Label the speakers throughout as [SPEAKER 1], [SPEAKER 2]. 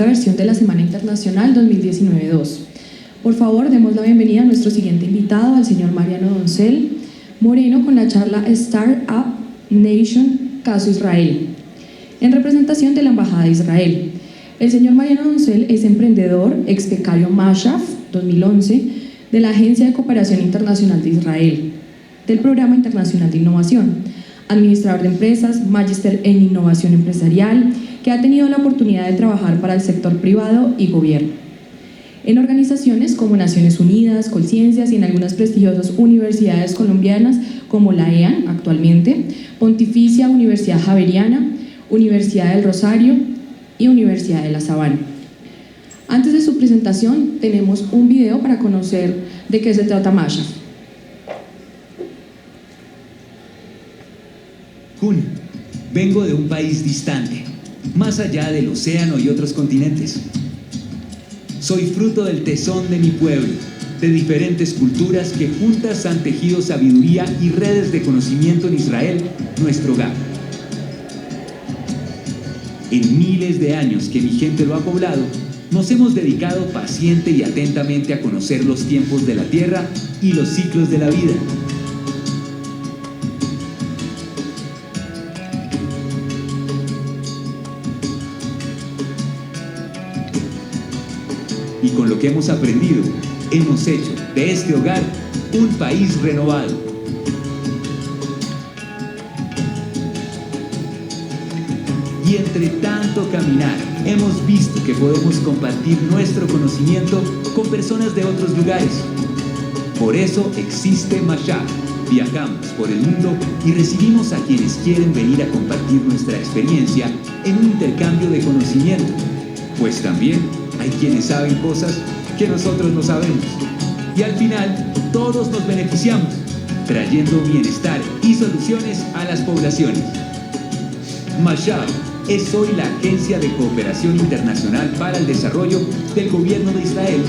[SPEAKER 1] Versión de la Semana Internacional 2019-2. Por favor, demos la bienvenida a nuestro siguiente invitado, al señor Mariano Doncel Moreno, con la charla Startup Nation Caso Israel, en representación de la Embajada de Israel. El señor Mariano Doncel es emprendedor, ex becario Mashaf 2011 de la Agencia de Cooperación Internacional de Israel, del Programa Internacional de Innovación, administrador de empresas, magíster en innovación empresarial, que ha tenido la oportunidad de trabajar para el sector privado y gobierno, en organizaciones como Naciones Unidas, Colciencias y en algunas prestigiosas universidades colombianas como la EAN actualmente, Pontificia Universidad Javeriana, Universidad del Rosario y Universidad de La Sabana. Antes de su presentación tenemos un video para conocer de qué se trata Mashaf.
[SPEAKER 2] Kun, vengo de un país distante, más allá del océano y otros continentes. Soy fruto del tesón de mi pueblo, de diferentes culturas que juntas han tejido sabiduría y redes de conocimiento en Israel, nuestro hogar. En miles de años que mi gente lo ha poblado, nos hemos dedicado paciente y atentamente a conocer los tiempos de la tierra y los ciclos de la vida. Y con lo que hemos aprendido, hemos hecho de este hogar un país renovado. Y entre tanto caminar, hemos visto que podemos compartir nuestro conocimiento con personas de otros lugares. Por eso existe Mashaf. Viajamos por el mundo y recibimos a quienes quieren venir a compartir nuestra experiencia en un intercambio de conocimiento, pues también hay quienes saben cosas que nosotros no sabemos. Y al final, todos nos beneficiamos, trayendo bienestar y soluciones a las poblaciones. Mashaf es hoy la Agencia de Cooperación Internacional para el Desarrollo del Gobierno de Israel,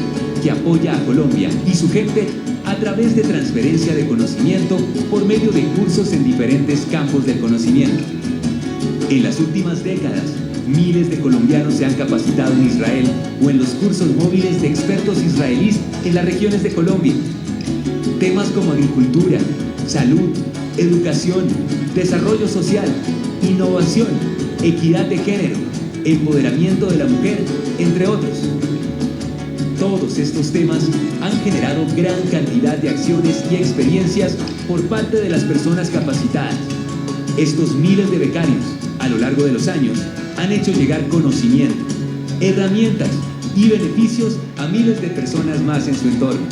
[SPEAKER 2] que apoya a Colombia y su gente a través de transferencia de conocimiento por medio de cursos en diferentes campos del conocimiento. En las últimas décadas, miles de colombianos se han capacitado en Israel o en los cursos móviles de expertos israelíes en las regiones de Colombia. Temas como agricultura, salud, educación, desarrollo social, innovación, equidad de género, empoderamiento de la mujer, entre otros. Todos estos temas han generado gran cantidad de acciones y experiencias por parte de las personas capacitadas. Estos miles de becarios, a lo largo de los años, han hecho llegar conocimiento, herramientas y beneficios a miles de personas más en su entorno.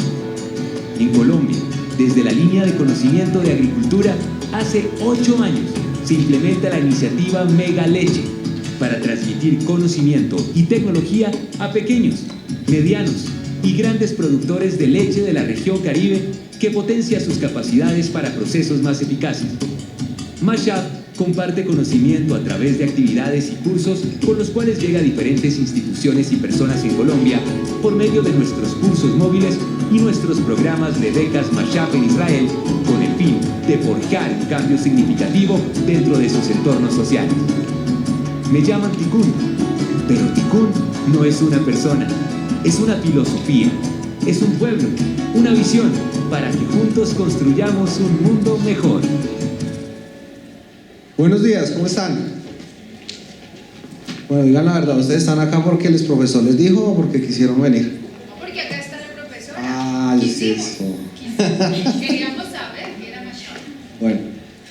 [SPEAKER 2] En Colombia, desde la línea de conocimiento de agricultura, hace 8 años se implementa la iniciativa Mega Leche para transmitir conocimiento y tecnología a pequeños, medianos y grandes productores de leche de la región Caribe, que potencia sus capacidades para procesos más eficaces. Mashaf comparte conocimiento a través de actividades y cursos con los cuales llega a diferentes instituciones y personas en Colombia por medio de nuestros cursos móviles y nuestros programas de becas Mashaf en Israel, con el fin de forjar un cambio significativo dentro de sus entornos sociales. Me llaman Tikkun, pero Tikkun no es una persona, es una filosofía, es un pueblo, una visión para que juntos construyamos un mundo mejor.
[SPEAKER 3] Buenos días, ¿cómo están? Bueno, digan la verdad, ¿ustedes están acá porque el profesor les dijo o porque quisieron venir?
[SPEAKER 4] No, porque acá está el profesor.
[SPEAKER 3] Ah, es eso.
[SPEAKER 4] Queríamos saber qué era Mashaf.
[SPEAKER 3] Bueno,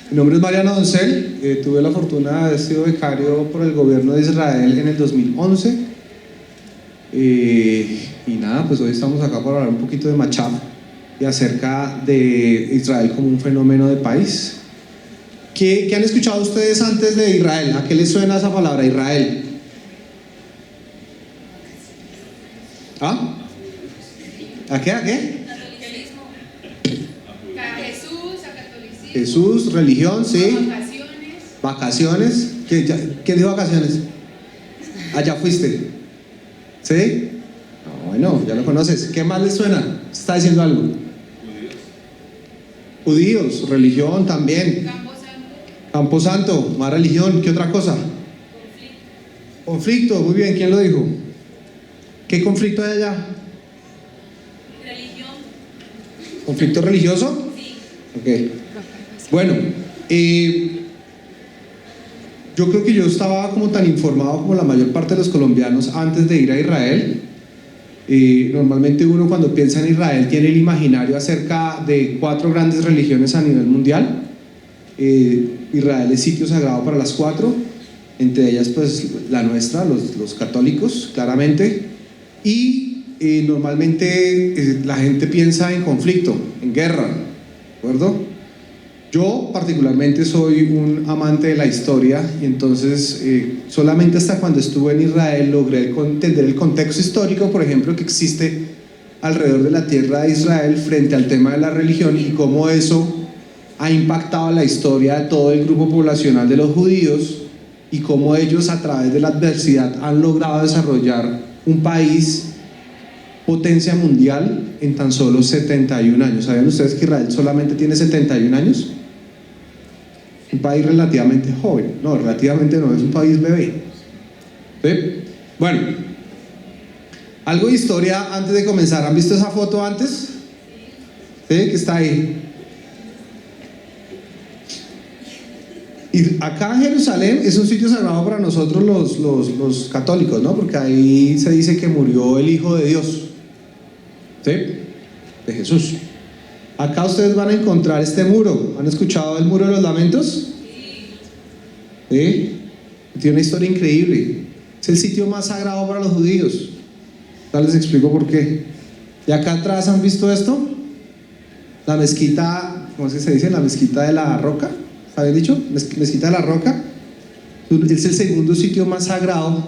[SPEAKER 3] mi nombre es Mariano Doncel, tuve la fortuna de haber sido becario por el gobierno de Israel en el 2011 y nada, pues hoy estamos acá para hablar un poquito de Mashaf y acerca de Israel como un fenómeno de país. ¿Qué han escuchado ustedes antes de Israel? ¿A qué les suena esa palabra, Israel? ¿Ah? ¿A qué? ¿A qué?
[SPEAKER 4] Catolicismo. A Jesús, a catolicismo.
[SPEAKER 3] Jesús, religión, sí.
[SPEAKER 4] Vacaciones.
[SPEAKER 3] Vacaciones. ¿Qué dijo vacaciones? Allá fuiste. ¿Sí? No, bueno, ya lo conoces. ¿Qué más les suena? ¿Está diciendo algo? Judíos, religión también. Camposanto, más religión, ¿qué otra cosa? Conflicto, muy bien, ¿quién lo dijo? ¿Qué conflicto hay allá?
[SPEAKER 4] Religión.
[SPEAKER 3] ¿Conflicto religioso?
[SPEAKER 4] Sí.
[SPEAKER 3] Ok. Bueno, yo creo que yo estaba como tan informado como la mayor parte de los colombianos antes de ir a Israel. Normalmente uno cuando piensa en Israel tiene el imaginario acerca de 4 grandes religiones a nivel mundial. Israel es sitio sagrado para las 4, entre ellas pues la nuestra, los católicos, claramente. Y normalmente la gente piensa en conflicto, en guerra, ¿de acuerdo? Yo particularmente soy un amante de la historia y entonces solamente hasta cuando estuve en Israel logré entender el contexto histórico, por ejemplo, que existe alrededor de la tierra de Israel frente al tema de la religión y cómo eso ha impactado la historia de todo el grupo poblacional de los judíos y cómo ellos a través de la adversidad han logrado desarrollar un país potencia mundial en tan solo 71 años. ¿Sabían ustedes que Israel solamente tiene 71 años? Un país relativamente joven. No, relativamente no, es un país bebé. ¿Sí? Bueno, algo de historia antes de comenzar. ¿Han visto esa foto antes? ¿Sí? Que está ahí. Y acá en Jerusalén es un sitio sagrado para nosotros los católicos, ¿no? Porque ahí se dice que murió el Hijo de Dios, ¿sí? De Jesús. Acá ustedes van a encontrar este muro. ¿Han escuchado el muro de los lamentos? ¿Sí? Tiene una historia increíble. Es el sitio más sagrado para los judíos. Ya les explico por qué. Y acá atrás, ¿han visto esto? La mezquita, ¿cómo es que se dice? La mezquita de la Roca. ¿Habéis dicho? Mezquita de la Roca. Es el segundo sitio más sagrado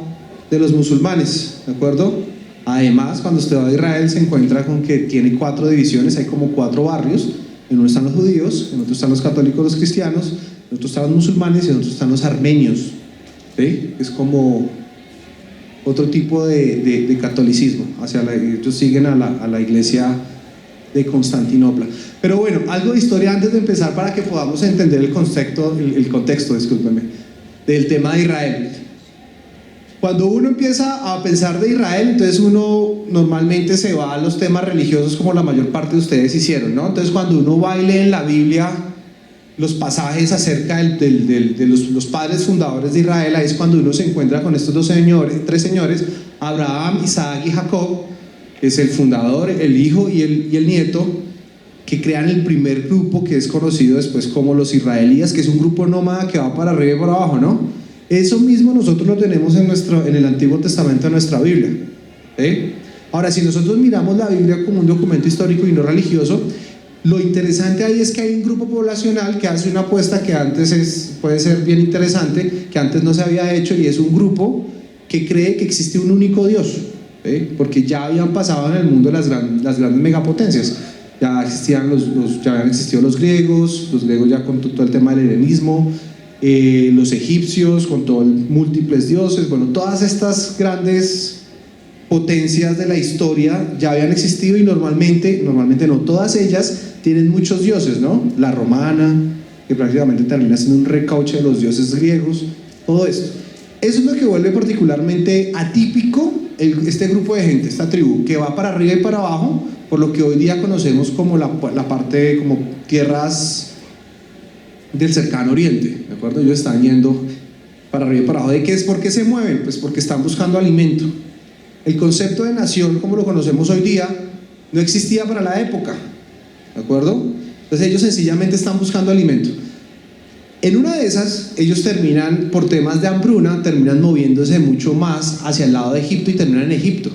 [SPEAKER 3] de los musulmanes, ¿de acuerdo? Además, cuando usted va a Israel se encuentra con que tiene 4 divisiones, hay como 4 barrios. En uno están los judíos, en otro están los católicos, los cristianos, en otro están los musulmanes y en otro están los armenios, ¿sí? Es como otro tipo de catolicismo. Ellos siguen a la iglesia de Constantinopla. Pero bueno, algo de historia antes de empezar para que podamos entender el contexto, discúlpenme, del tema de Israel. Cuando uno empieza a pensar de Israel, entonces uno normalmente se va a los temas religiosos como la mayor parte de ustedes hicieron, ¿no? Entonces cuando uno va y lee en la Biblia los pasajes acerca de los padres fundadores de Israel, ahí es cuando uno se encuentra con estos 3 señores, Abraham, Isaac y Jacob, que es el fundador, el hijo y el nieto, que crean el primer grupo que es conocido después como los israelíes, que es un grupo nómada que va para arriba y para abajo, ¿no? Eso mismo nosotros lo tenemos en el Antiguo Testamento de nuestra Biblia, ¿sí? Ahora, si nosotros miramos la Biblia como un documento histórico y no religioso, lo interesante ahí es que hay un grupo poblacional que hace una apuesta que antes puede ser bien interesante, que antes no se había hecho, y es un grupo que cree que existe un único Dios, ¿sí? Porque ya habían pasado en el mundo las grandes megapotencias. Ya ya habían existido los griegos ya con todo el tema del helenismo, los egipcios con todos múltiples dioses. Bueno, todas estas grandes potencias de la historia ya habían existido y normalmente no, todas ellas tienen muchos dioses, ¿no? La romana, que prácticamente termina siendo un recauche de los dioses griegos, todo esto. Eso es lo que vuelve particularmente atípico este grupo de gente, esta tribu, que va para arriba y para abajo, por lo que hoy día conocemos como la parte, como tierras del cercano oriente, ¿de acuerdo? Ellos están yendo para arriba y para abajo. ¿De qué es? ¿Por qué se mueven? Pues porque están buscando alimento. El concepto de nación, como lo conocemos hoy día, no existía para la época, ¿de acuerdo? Entonces ellos sencillamente están buscando alimento. En una de esas, ellos terminan, por temas de hambruna, terminan moviéndose mucho más hacia el lado de Egipto y terminan en Egipto.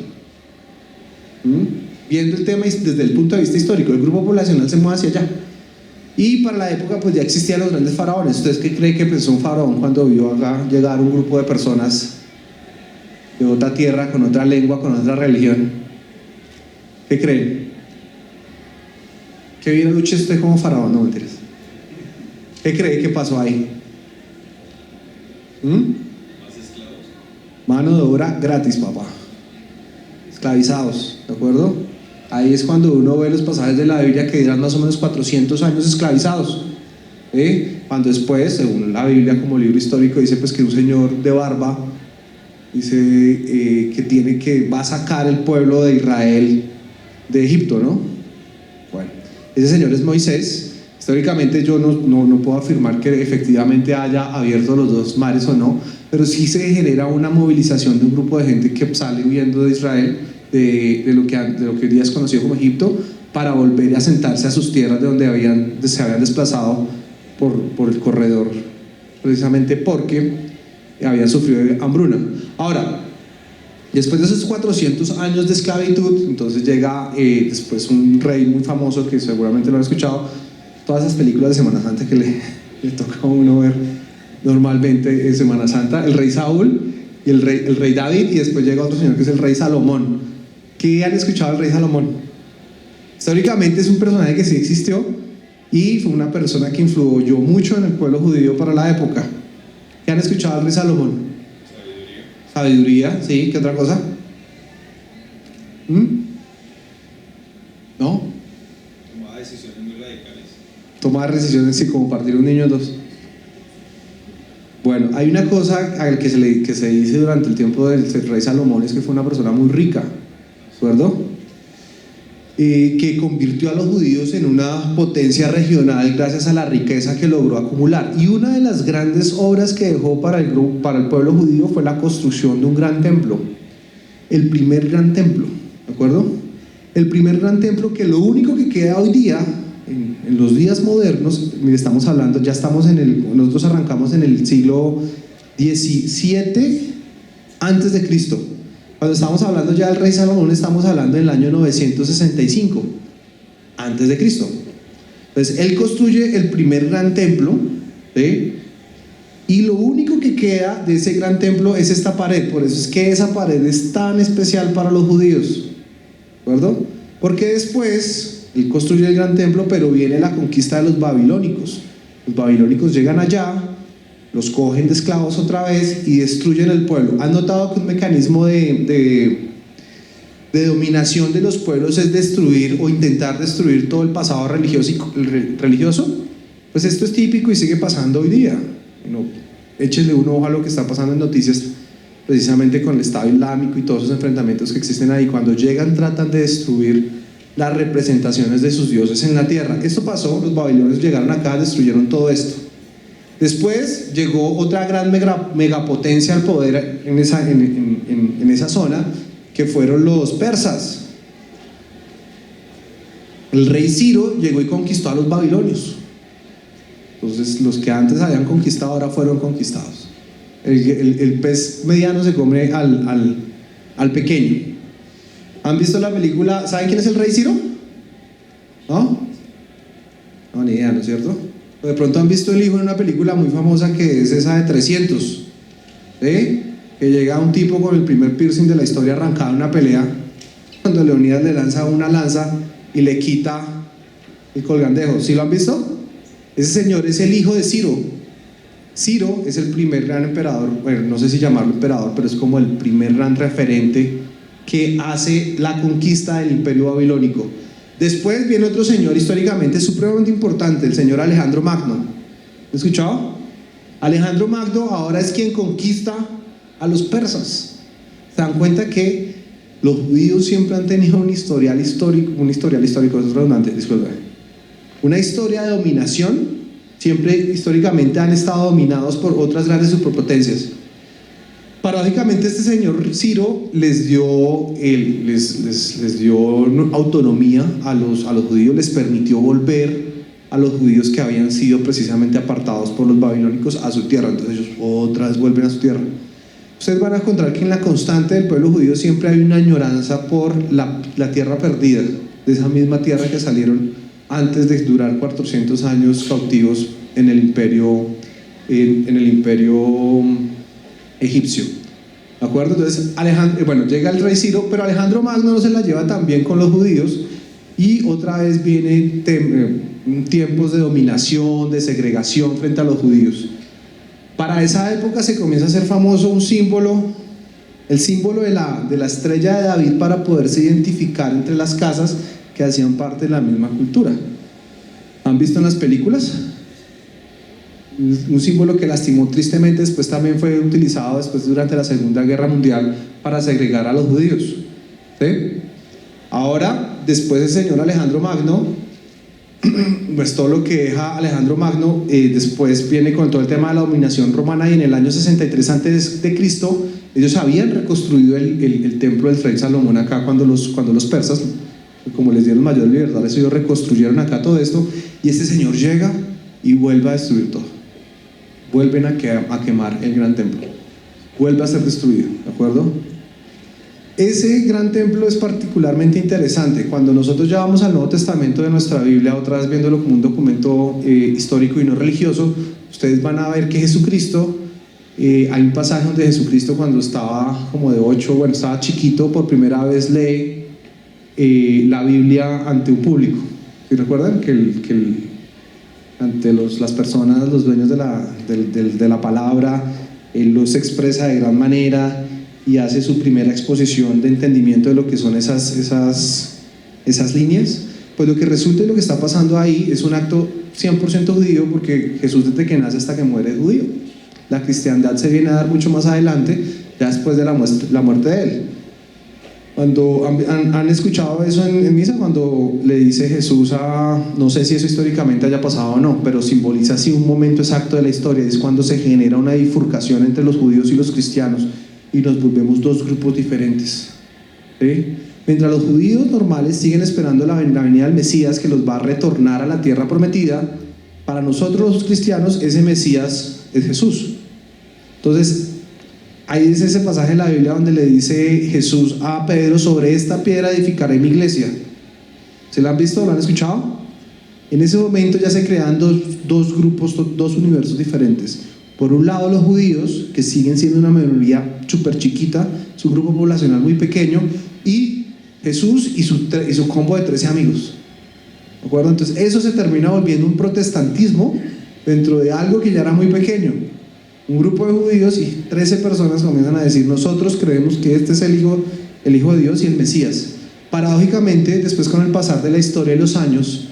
[SPEAKER 3] Viendo el tema desde el punto de vista histórico, el grupo poblacional se mueve hacia allá. Y para la época pues ya existían los grandes faraones. ¿Ustedes qué creen que pensó un faraón cuando vio acá llegar un grupo de personas de otra tierra, con otra lengua, con otra religión? ¿Qué creen? ¿Qué bien lucha usted como faraón? No, mentiras. ¿Qué cree que pasó ahí? Más esclavos. Mano de obra gratis, papá. Esclavizados, ¿de acuerdo? Ahí es cuando uno ve los pasajes de la Biblia que dirán más o menos 400 años esclavizados, cuando después, según la Biblia como libro histórico, dice pues que un señor de barba Dice que va a sacar el pueblo de Israel de Egipto, ¿no? Bueno, ese señor es Moisés. Históricamente yo no puedo afirmar que efectivamente haya abierto los dos mares o no, pero sí se genera una movilización de un grupo de gente que sale huyendo de Israel, de lo que hoy día es conocido como Egipto, para volver a asentarse a sus tierras de donde se habían desplazado por el corredor, precisamente porque habían sufrido hambruna. Ahora, después de esos 400 años de esclavitud, entonces llega después un rey muy famoso que seguramente lo han escuchado, todas esas películas de Semana Santa que le toca a uno ver normalmente en Semana Santa, el rey Saúl y el rey David, y después llega otro señor que es el rey Salomón. ¿Qué han escuchado del rey Salomón? Históricamente es un personaje que sí existió y fue una persona que influyó mucho en el pueblo judío para la época. ¿Qué han escuchado del rey Salomón? Sabiduría, sí. ¿Qué otra cosa? ¿No?
[SPEAKER 5] Tomaba decisiones muy radicales.
[SPEAKER 3] Tomar decisiones, sí, como partir un niño en dos. Bueno, hay una cosa que se dice durante el tiempo del rey Salomón, es que fue una persona muy rica, ¿de acuerdo? Que convirtió a los judíos en una potencia regional gracias a la riqueza que logró acumular. Y una de las grandes obras que dejó para el pueblo judío fue la construcción de un gran templo, el primer gran templo, ¿de acuerdo? El primer gran templo, que lo único que queda hoy día, en los días modernos, mire, nosotros arrancamos en el siglo XVII antes de Cristo. Cuando estamos hablando ya del rey Salomón, estamos hablando del año 965 antes de Cristo. Entonces él construye el primer gran templo, ¿sí? Y lo único que queda de ese gran templo es esta pared. Por eso es que esa pared es tan especial para los judíos, ¿de acuerdo? Porque después él construye el gran templo, pero viene la conquista de los babilónicos. Los babilónicos llegan allá, los cogen de esclavos otra vez y destruyen el pueblo. ¿Han notado que un mecanismo de dominación de los pueblos es destruir o intentar destruir todo el pasado religioso? Pues esto es típico y sigue pasando hoy día. Échenle un ojo a lo que está pasando en noticias, precisamente con el Estado Islámico y todos esos enfrentamientos que existen ahí. Cuando llegan, tratan de destruir las representaciones de sus dioses en la tierra. Esto pasó, los babilonios llegaron acá, destruyeron todo esto. Después llegó otra gran megapotencia al poder en esa zona, que fueron los persas. El rey Ciro llegó y conquistó a los babilonios. Entonces los que antes habían conquistado ahora fueron conquistados. El pez mediano se come al pequeño. ¿Han visto la película? ¿Saben quién es el rey Ciro? ¿No? No, ni idea, ¿no es cierto? O de pronto han visto El Hijo en una película muy famosa que es esa de 300, ¿sí? Que llega un tipo con el primer piercing de la historia arrancado en una pelea, cuando Leonidas le lanza una lanza y le quita el colgandejo. ¿Sí lo han visto? Ese señor es el hijo de Ciro. Ciro es el primer gran emperador, bueno, no sé si llamarlo emperador, pero es como el primer gran referente que hace la conquista del imperio babilónico. Después viene otro señor históricamente supremamente importante, el señor Alejandro Magno. ¿Lo escuchado? Alejandro Magno ahora es quien conquista a los persas. Se dan cuenta que los judíos siempre han tenido un historial histórico, es redundante, disculpe, una historia de dominación. Siempre históricamente han estado dominados por otras grandes superpotencias. Paradójicamente este señor Ciro les dio autonomía a los judíos, les permitió volver a los judíos que habían sido precisamente apartados por los babilónicos a su tierra. Entonces ellos otra vez vuelven a su tierra. Ustedes van a encontrar que en la constante del pueblo judío siempre hay una añoranza por la tierra perdida, de esa misma tierra que salieron antes de durar 400 años cautivos en el imperio egipcio. ¿De acuerdo? Entonces llega el rey Ciro, pero Alejandro Magno no se la lleva tan bien con los judíos y otra vez vienen tiempos de dominación, de segregación frente a los judíos. Para esa época se comienza a hacer famoso un símbolo, el símbolo de la estrella de David, para poderse identificar entre las casas que hacían parte de la misma cultura. ¿Han visto en las películas? un símbolo que lastimó tristemente, después también fue utilizado después durante la Segunda Guerra Mundial para segregar a los judíos. ¿Sí? Ahora, después del señor Alejandro Magno, pues todo lo que deja Alejandro Magno, después viene con todo el tema de la dominación romana, y en el año 63 a.C. ellos habían reconstruido el templo del rey Salomón acá cuando los persas, como les dieron mayor libertad, ellos reconstruyeron acá todo esto, y este señor llega y vuelve a destruir todo. Vuelven a quemar el gran templo, vuelve a ser destruido, ¿de acuerdo? Ese gran templo es particularmente interesante. Cuando nosotros ya vamos al Nuevo Testamento de nuestra Biblia, otra vez viéndolo como un documento histórico y no religioso, ustedes van a ver que Jesucristo, hay un pasaje donde Jesucristo, cuando estaba como de 8, bueno, estaba chiquito, por primera vez lee la Biblia ante un público. ¿Sí recuerdan? Ante las personas, los dueños de la palabra, él los expresa de gran manera y hace su primera exposición de entendimiento de lo que son esas líneas. Pues lo que resulta y lo que está pasando ahí es un acto 100% judío, porque Jesús desde que nace hasta que muere es judío. La cristiandad se viene a dar mucho más adelante, ya después de la muerte de él. Cuando han escuchado eso en misa, cuando le dice Jesús no sé si eso históricamente haya pasado o no, pero simboliza así un momento exacto de la historia, es cuando se genera una bifurcación entre los judíos y los cristianos y nos volvemos dos grupos diferentes. ¿Sí? Mientras los judíos normales siguen esperando la venida del Mesías, que los va a retornar a la tierra prometida, para nosotros los cristianos ese Mesías es Jesús. Entonces ahí es ese pasaje en la Biblia donde le dice Jesús a Pedro: sobre esta piedra edificaré mi iglesia. ¿Se la han visto? ¿Lo han escuchado? En ese momento ya se crean dos grupos, dos universos diferentes. Por un lado, los judíos, que siguen siendo una minoría súper chiquita, su grupo poblacional muy pequeño, y Jesús y su combo de 13 amigos. ¿De acuerdo? Entonces eso se termina volviendo un protestantismo dentro de algo que ya era muy pequeño. Un grupo de judíos y 13 personas comienzan a decir: nosotros creemos que este es el hijo de Dios y el Mesías. Paradójicamente, después, con el pasar de la historia y los años,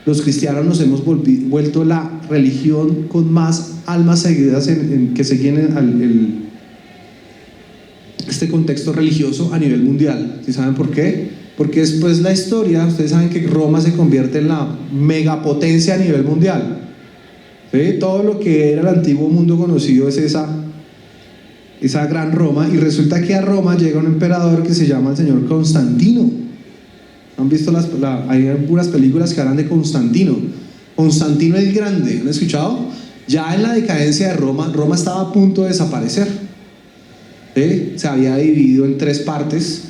[SPEAKER 3] los cristianos nos hemos vuelto la religión con más almas seguidas que siguen este contexto religioso a nivel mundial. ¿Sí saben por qué? Porque después la historia, ustedes saben que Roma se convierte en la megapotencia a nivel mundial. ¿Sí? Todo lo que era el antiguo mundo conocido es esa gran Roma, y resulta que a Roma llega un emperador que se llama el señor Constantino. ¿Han visto hay puras películas que hablan de Constantino el Grande? ¿Han escuchado? Ya en la decadencia de Roma estaba a punto de desaparecer. ¿Sí? Se había dividido en 3 partes.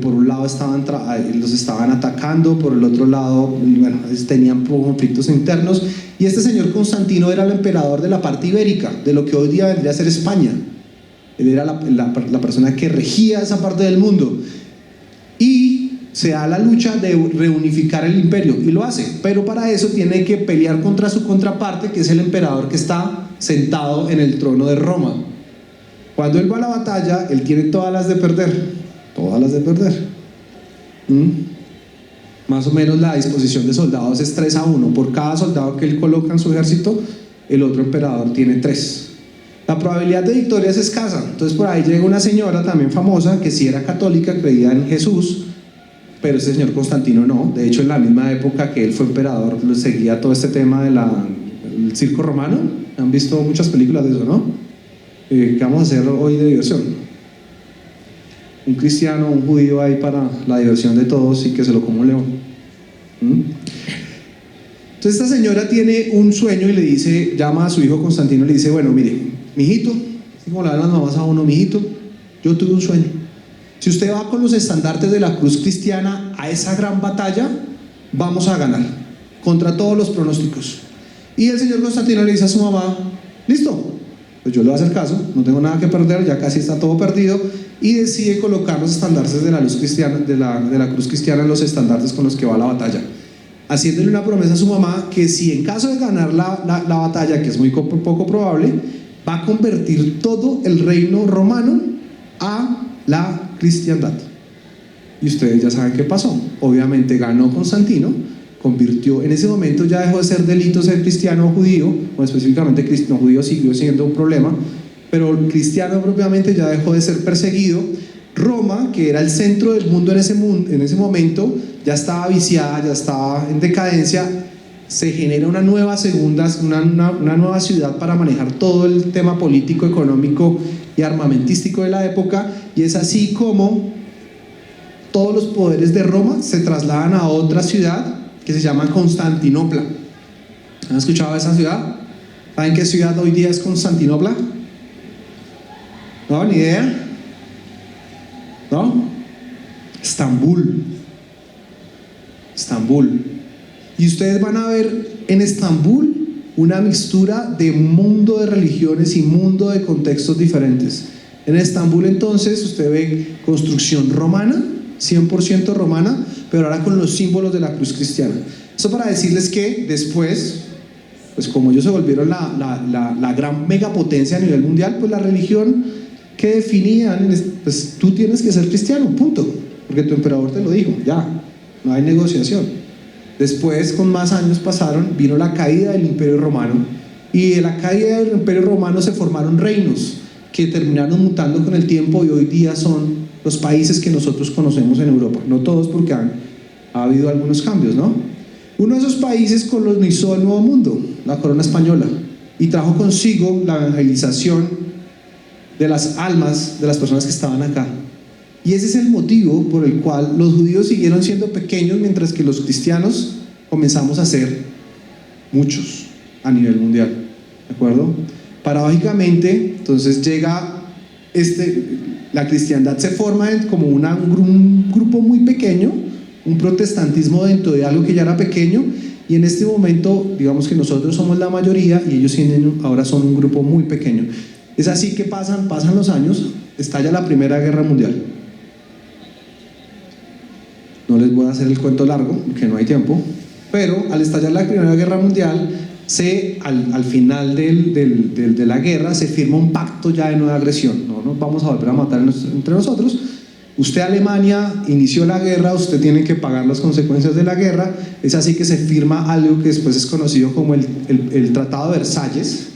[SPEAKER 3] Por un lado los estaban atacando, por el otro lado, bueno, tenían conflictos internos, y este señor Constantino era el emperador de la parte ibérica, de lo que hoy día vendría a ser España. Él era la persona que regía esa parte del mundo, y se da la lucha de reunificar el imperio, y lo hace, pero para eso tiene que pelear contra su contraparte, que es el emperador que está sentado en el trono de Roma. Cuando él va a la batalla, él tiene todas las de perder. Más o menos la disposición de soldados es 3-1. Por cada soldado que él coloca en su ejército, el otro emperador tiene 3. La probabilidad de victoria es escasa. Entonces por ahí llega una señora también famosa, que sí era católica, creía en Jesús, pero ese señor Constantino no. De hecho, en la misma época que él fue emperador, lo seguía todo este tema del circo romano. Han visto muchas películas de eso, ¿no? ¿Qué vamos a hacer hoy de diversión? Un cristiano, un judío ahí para la diversión de todos y que se lo coma un león. Entonces esta señora tiene un sueño y llama a su hijo Constantino y le dice: bueno, mire, mijito, así como le dan las mamás a uno: mijito, yo tuve un sueño. Si usted va con los estandartes de la cruz cristiana a esa gran batalla, vamos a ganar contra todos los pronósticos. Y el señor Constantino le dice a su mamá: listo, pues yo le voy a hacer caso, no tengo nada que perder, ya casi está todo perdido, y decide colocar los estandartes de la luz cristiana, de la cruz cristiana, en los estandartes con los que va a la batalla, haciéndole una promesa a su mamá que si en caso de ganar la batalla, que es muy poco probable, va a convertir todo el reino romano a la cristiandad. Y ustedes ya saben qué pasó. Obviamente ganó Constantino, convirtió, en ese momento ya dejó de ser delito ser cristiano o judío, o específicamente cristiano judío siguió siendo un problema, pero el cristiano propiamente ya dejó de ser perseguido. Roma, que era el centro del mundo en ese momento, ya estaba viciada, ya estaba en decadencia. Se genera una nueva ciudad para manejar todo el tema político, económico y armamentístico de la época, y es así como todos los poderes de Roma se trasladan a otra ciudad que se llama Constantinopla. ¿Han escuchado de esa ciudad? ¿Saben qué ciudad hoy día es Constantinopla? ¿No? ¿Ni idea? ¿No? Estambul. Y ustedes van a ver en Estambul una mixtura de mundo de religiones y mundo de contextos diferentes. En Estambul entonces usted ve construcción romana, 100% romana, pero ahora con los símbolos de la cruz cristiana. Eso para decirles que después, pues como ellos se volvieron la gran megapotencia a nivel mundial, pues la religión que definían, pues tú tienes que ser cristiano, punto, porque tu emperador te lo dijo, ya, no hay negociación. Después, con más años pasaron, vino la caída del Imperio Romano, y de la caída del Imperio Romano se formaron reinos que terminaron mutando con el tiempo y hoy día son los países que nosotros conocemos en Europa. No todos, porque ha habido algunos cambios, ¿no? Uno de esos países colonizó el Nuevo Mundo, la corona española, y trajo consigo la evangelización de las almas de las personas que estaban acá. Y ese es el motivo por el cual los judíos siguieron siendo pequeños, mientras que los cristianos comenzamos a ser muchos a nivel mundial, ¿de acuerdo? Paradójicamente, entonces llega la cristiandad se forma como un grupo muy pequeño, un protestantismo dentro de algo que ya era pequeño, y en este momento, digamos que nosotros somos la mayoría y ellos ahora son un grupo muy pequeño. Es así que pasan los años, estalla la Primera Guerra Mundial. No les voy a hacer el cuento largo, porque no hay tiempo, pero al estallar la Primera Guerra Mundial, al final de la guerra se firma un pacto ya de no agresión. No nos vamos a volver a matar entre nosotros. Usted, Alemania, inició la guerra, usted tiene que pagar las consecuencias de la guerra. Es así que se firma algo que después es conocido como el Tratado de Versalles,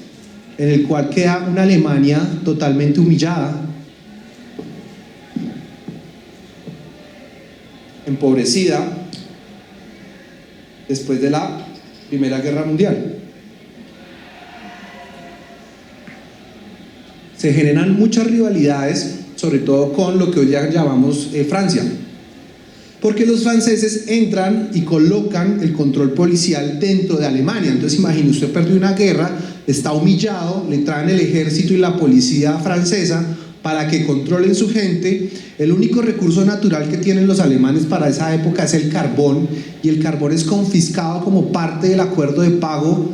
[SPEAKER 3] en el cual queda una Alemania totalmente humillada, empobrecida, después de la Primera Guerra Mundial. Se generan muchas rivalidades, sobre todo con lo que hoy ya llamamos Francia, porque los franceses entran y colocan el control policial dentro de Alemania. Entonces imagine, usted perdió una guerra, está humillado, le traen el ejército y la policía francesa para que controlen su gente. El único recurso natural que tienen los alemanes para esa época es el carbón, y el carbón es confiscado como parte del acuerdo de pago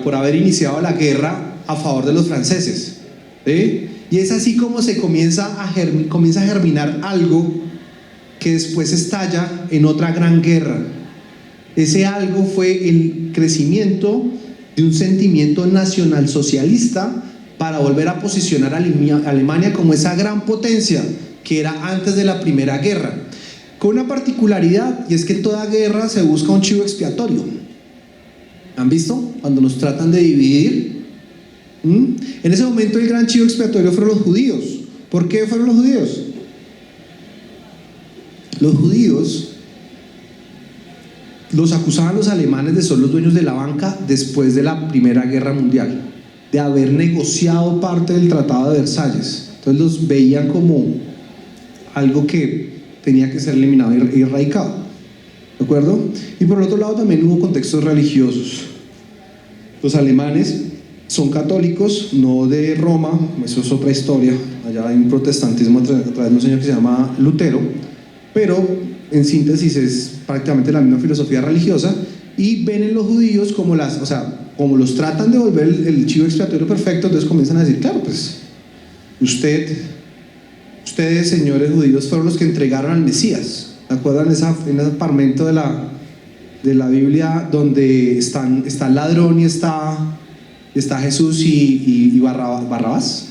[SPEAKER 3] por haber iniciado la guerra a favor de los franceses, ¿sí? Y es así como se comienza a germinar algo que después estalla en otra gran guerra. Ese algo fue el crecimiento de un sentimiento nacionalsocialista para volver a posicionar a Alemania como esa gran potencia que era antes de la Primera Guerra, con una particularidad, y es que en toda guerra se busca un chivo expiatorio. ¿Han visto? Cuando nos tratan de dividir, en ese momento el gran chivo expiatorio fueron los judíos. ¿Por qué fueron los judíos? Los judíos los acusaban los alemanes de ser los dueños de la banca después de la Primera Guerra Mundial, de haber negociado parte del Tratado de Versalles. Entonces los veían como algo que tenía que ser eliminado y erradicado, ¿de acuerdo? Y por otro lado también hubo contextos religiosos. Los alemanes son católicos, no de Roma, eso es otra historia. Allá hay un protestantismo a través de un señor que se llama Lutero, pero en síntesis es prácticamente la misma filosofía religiosa, y ven en los judíos como como los tratan de volver el chivo expiatorio perfecto. Entonces comienzan a decir, claro, pues ustedes, señores judíos, fueron los que entregaron al Mesías. ¿Se acuerdan en ese fragmento de la Biblia donde está el ladrón y está Jesús y Barrabás?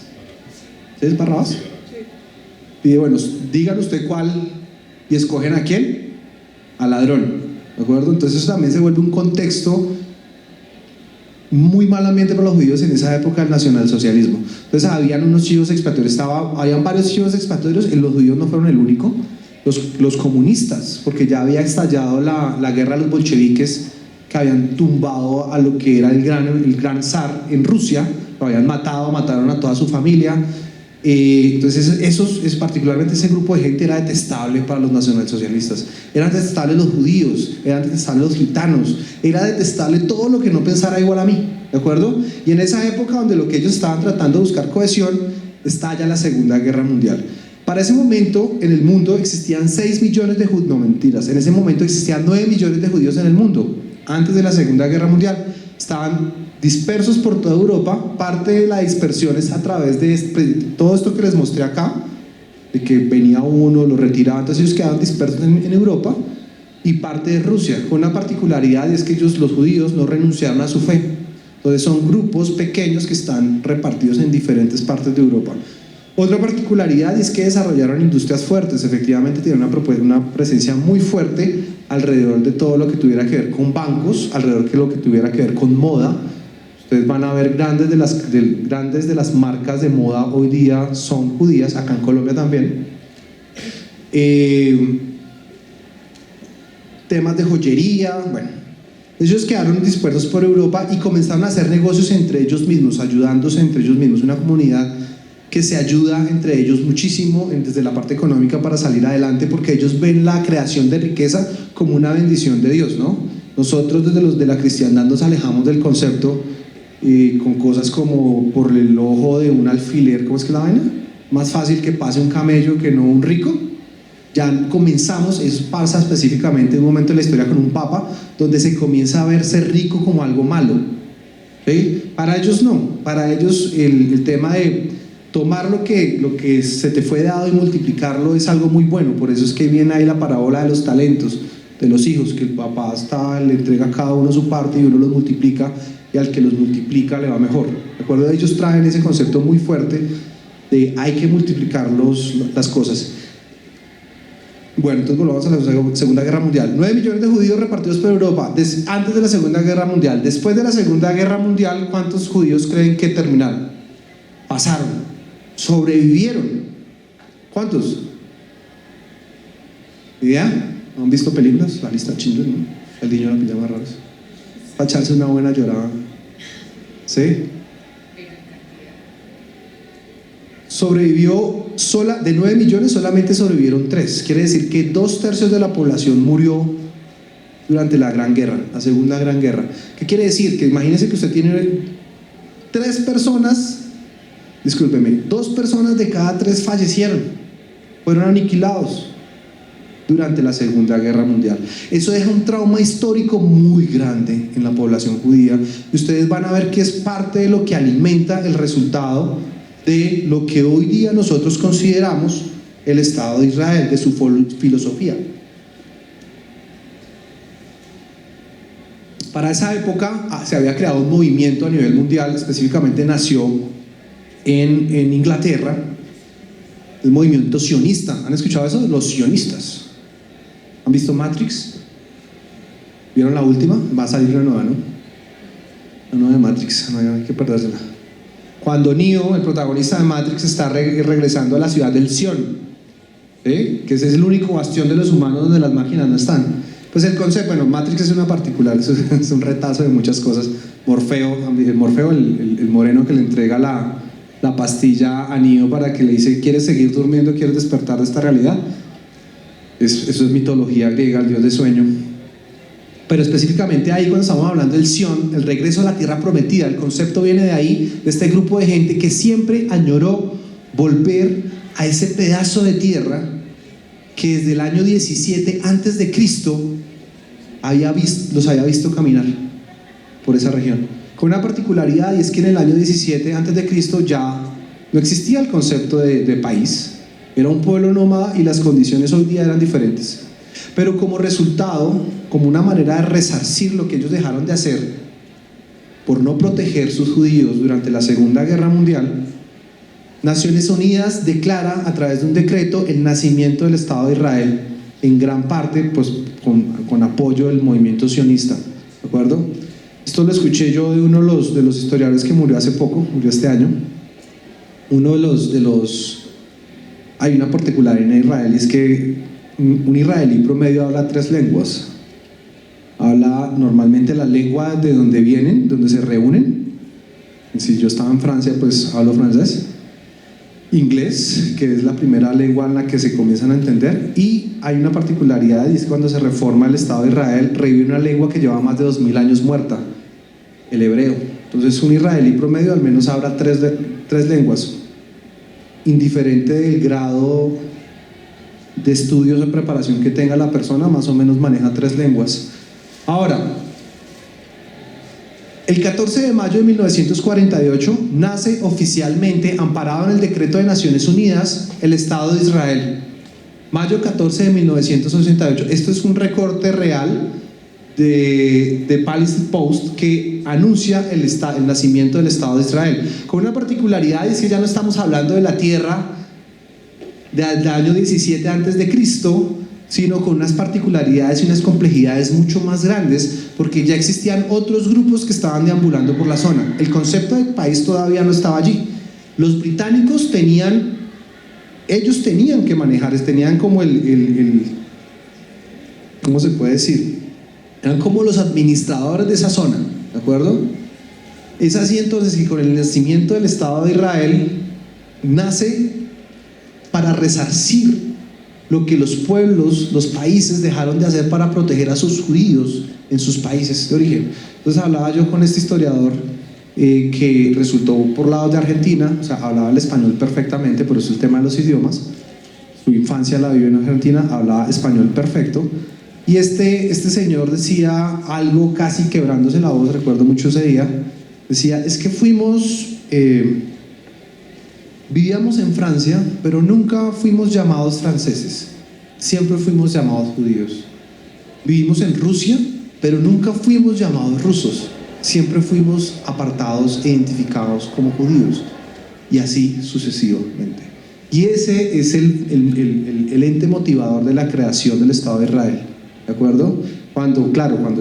[SPEAKER 3] ¿Sí es Barrabás? Sí. Y bueno, digan usted cuál, y escogen a quién, al ladrón. ¿de acuerdo? Entonces eso también se vuelve un contexto muy mal ambiente para los judíos en esa época del nacionalsocialismo. Entonces habían unos chivos expiatorios, habían varios chivos expiatorios, y los judíos no fueron el único. Los comunistas, porque ya había estallado la guerra de los bolcheviques, que habían tumbado a lo que era el gran zar en Rusia, lo habían mataron a toda su familia. Entonces particularmente ese grupo de gente era detestable para los nacionalsocialistas. Eran detestables los judíos, eran detestables los gitanos, era detestable todo lo que no pensara igual a mí, ¿de acuerdo? Y en esa época donde lo que ellos estaban tratando de buscar cohesión, estalla la Segunda Guerra Mundial. Para ese momento en el mundo existían 6 millones de judíos, no mentiras, en ese momento existían 9 millones de judíos en el mundo. Antes de la Segunda Guerra Mundial estaban dispersos por toda Europa. Parte de la dispersión es a través de todo esto que les mostré acá, de que venía uno, lo retiraba, entonces ellos quedaban dispersos en Europa, y parte de Rusia, con una particularidad, y es que los judíos no renunciaron a su fe. Entonces son grupos pequeños que están repartidos en diferentes partes de Europa. Otra particularidad es que desarrollaron industrias fuertes, efectivamente tienen una presencia muy fuerte alrededor de todo lo que tuviera que ver con bancos, alrededor de lo que tuviera que ver con moda. Ustedes van a ver grandes de las marcas de moda hoy día son judías, acá en Colombia también. Temas de joyería, bueno, ellos quedaron dispersos por Europa y comenzaron a hacer negocios entre ellos mismos, ayudándose entre ellos mismos, una comunidad que se ayuda entre ellos muchísimo desde la parte económica para salir adelante, porque ellos ven la creación de riqueza como una bendición de Dios, ¿no? Nosotros desde los de la cristiandad nos alejamos del concepto con cosas como por el ojo de un alfiler, ¿cómo es que la vaina? Más fácil que pase un camello que no un rico. Ya comenzamos, eso pasa específicamente en un momento de la historia con un papa, donde se comienza a ver ser rico como algo malo, ¿sí? Para ellos no, para ellos el tema de tomar lo que se te fue dado y multiplicarlo es algo muy bueno. Por eso es que viene ahí la parábola de los talentos, de los hijos, que el papá le entrega a cada uno su parte y uno los multiplica, y al que los multiplica le va mejor. ¿De acuerdo? Ellos traen ese concepto muy fuerte de hay que multiplicar las cosas. Bueno, entonces volvamos a la Segunda Guerra Mundial. 9 millones de judíos repartidos por Europa antes de la Segunda Guerra Mundial. Después de la Segunda Guerra Mundial, ¿cuántos judíos creen que terminaron? Pasaron, sobrevivieron. ¿Cuántos? ¿Idea? ¿No han visto películas? La lista chingón, ¿no? El niño de la pijama rara. Para echarse una buena llorada. ¿Sí? Sobrevivió de 9 millones, solamente sobrevivieron 3. Quiere decir que 2/3 de la población murió durante la Gran Guerra, la Segunda Gran Guerra. ¿Qué quiere decir? Que imagínense que usted tiene 2 personas de cada 3 fallecieron, fueron aniquilados durante la Segunda Guerra Mundial. Eso deja un trauma histórico muy grande en la población judía, y ustedes van a ver que es parte de lo que alimenta el resultado de lo que hoy día nosotros consideramos el Estado de Israel, de su filosofía. Para esa época se había creado un movimiento a nivel mundial, específicamente nació en Inglaterra, el movimiento sionista. ¿Han escuchado eso? Los sionistas. ¿Han visto Matrix? ¿Vieron la última? Va a salir la nueva, ¿no? La nueva de Matrix, no hay que perdérsela. Cuando Neo, el protagonista de Matrix, está regresando a la ciudad del Sion, que ese es el único bastión de los humanos donde las máquinas no están. Pues el concepto, bueno, Matrix es una particular, es un retazo de muchas cosas. Morfeo, el moreno que le entrega la pastilla a Neo para que le dice: ¿quieres seguir durmiendo? ¿Quieres despertar de esta realidad? Eso es mitología griega, el dios de sueño. Pero específicamente ahí, cuando estamos hablando del Sion, el regreso a la tierra prometida, el concepto viene de ahí, de este grupo de gente que siempre añoró volver a ese pedazo de tierra que desde el año 17 antes de Cristo los había visto caminar por esa región, con una particularidad, y es que en el año 17 antes de Cristo ya no existía el concepto de país, era un pueblo nómada, y las condiciones hoy día eran diferentes. Pero como resultado, como una manera de resarcir lo que ellos dejaron de hacer por no proteger sus judíos durante la Segunda Guerra Mundial, Naciones Unidas declara a través de un decreto el nacimiento del Estado de Israel, en gran parte pues con apoyo del movimiento sionista, ¿de acuerdo? Esto lo escuché yo de uno de los historiadores que murió hace poco, murió este año. Hay una particularidad en Israel, y es que un israelí promedio habla 3 lenguas. Habla normalmente la lengua de donde vienen, donde se reúnen. Si yo estaba en Francia, pues hablo francés. Inglés, que es la primera lengua en la que se comienzan a entender, y hay una particularidad, y es que cuando se reforma el Estado de Israel, revive una lengua que lleva más de 2000 años muerta, el hebreo. Entonces un israelí promedio al menos habla 3 lenguas, indiferente del grado de estudios o preparación que tenga la persona, más o menos maneja 3 lenguas. Ahora, el 14 de mayo de 1948 nace oficialmente, amparado en el decreto de Naciones Unidas, el Estado de Israel. Mayo 14 de 1968. Esto es un recorte real de Palestine Post que anuncia el nacimiento del Estado de Israel, con una particularidad, es que ya no estamos hablando de la tierra del año 17 antes de Cristo, sino con unas particularidades y unas complejidades mucho más grandes, porque ya existían otros grupos que estaban deambulando por la zona. El concepto de país todavía no estaba allí. Los británicos tenían que manejar, tenían como ¿cómo se puede decir? Eran como los administradores de esa zona, ¿de acuerdo? Es así entonces que con el nacimiento del Estado de Israel nace para resarcir lo que los pueblos, los países dejaron de hacer para proteger a sus judíos en sus países de origen. Entonces hablaba yo con este historiador que resultó por lados de Argentina, o sea, hablaba el español perfectamente, por eso el tema de los idiomas. Su infancia la vivió en Argentina, hablaba español perfecto, y este señor decía algo casi quebrándose la voz, recuerdo mucho ese día, decía, es que vivíamos en Francia, pero nunca fuimos llamados franceses, siempre fuimos llamados judíos. Vivimos en Rusia, pero nunca fuimos llamados rusos, siempre fuimos apartados e identificados como judíos, y así sucesivamente. Y ese es el ente motivador de la creación del Estado de Israel, ¿de acuerdo? Cuando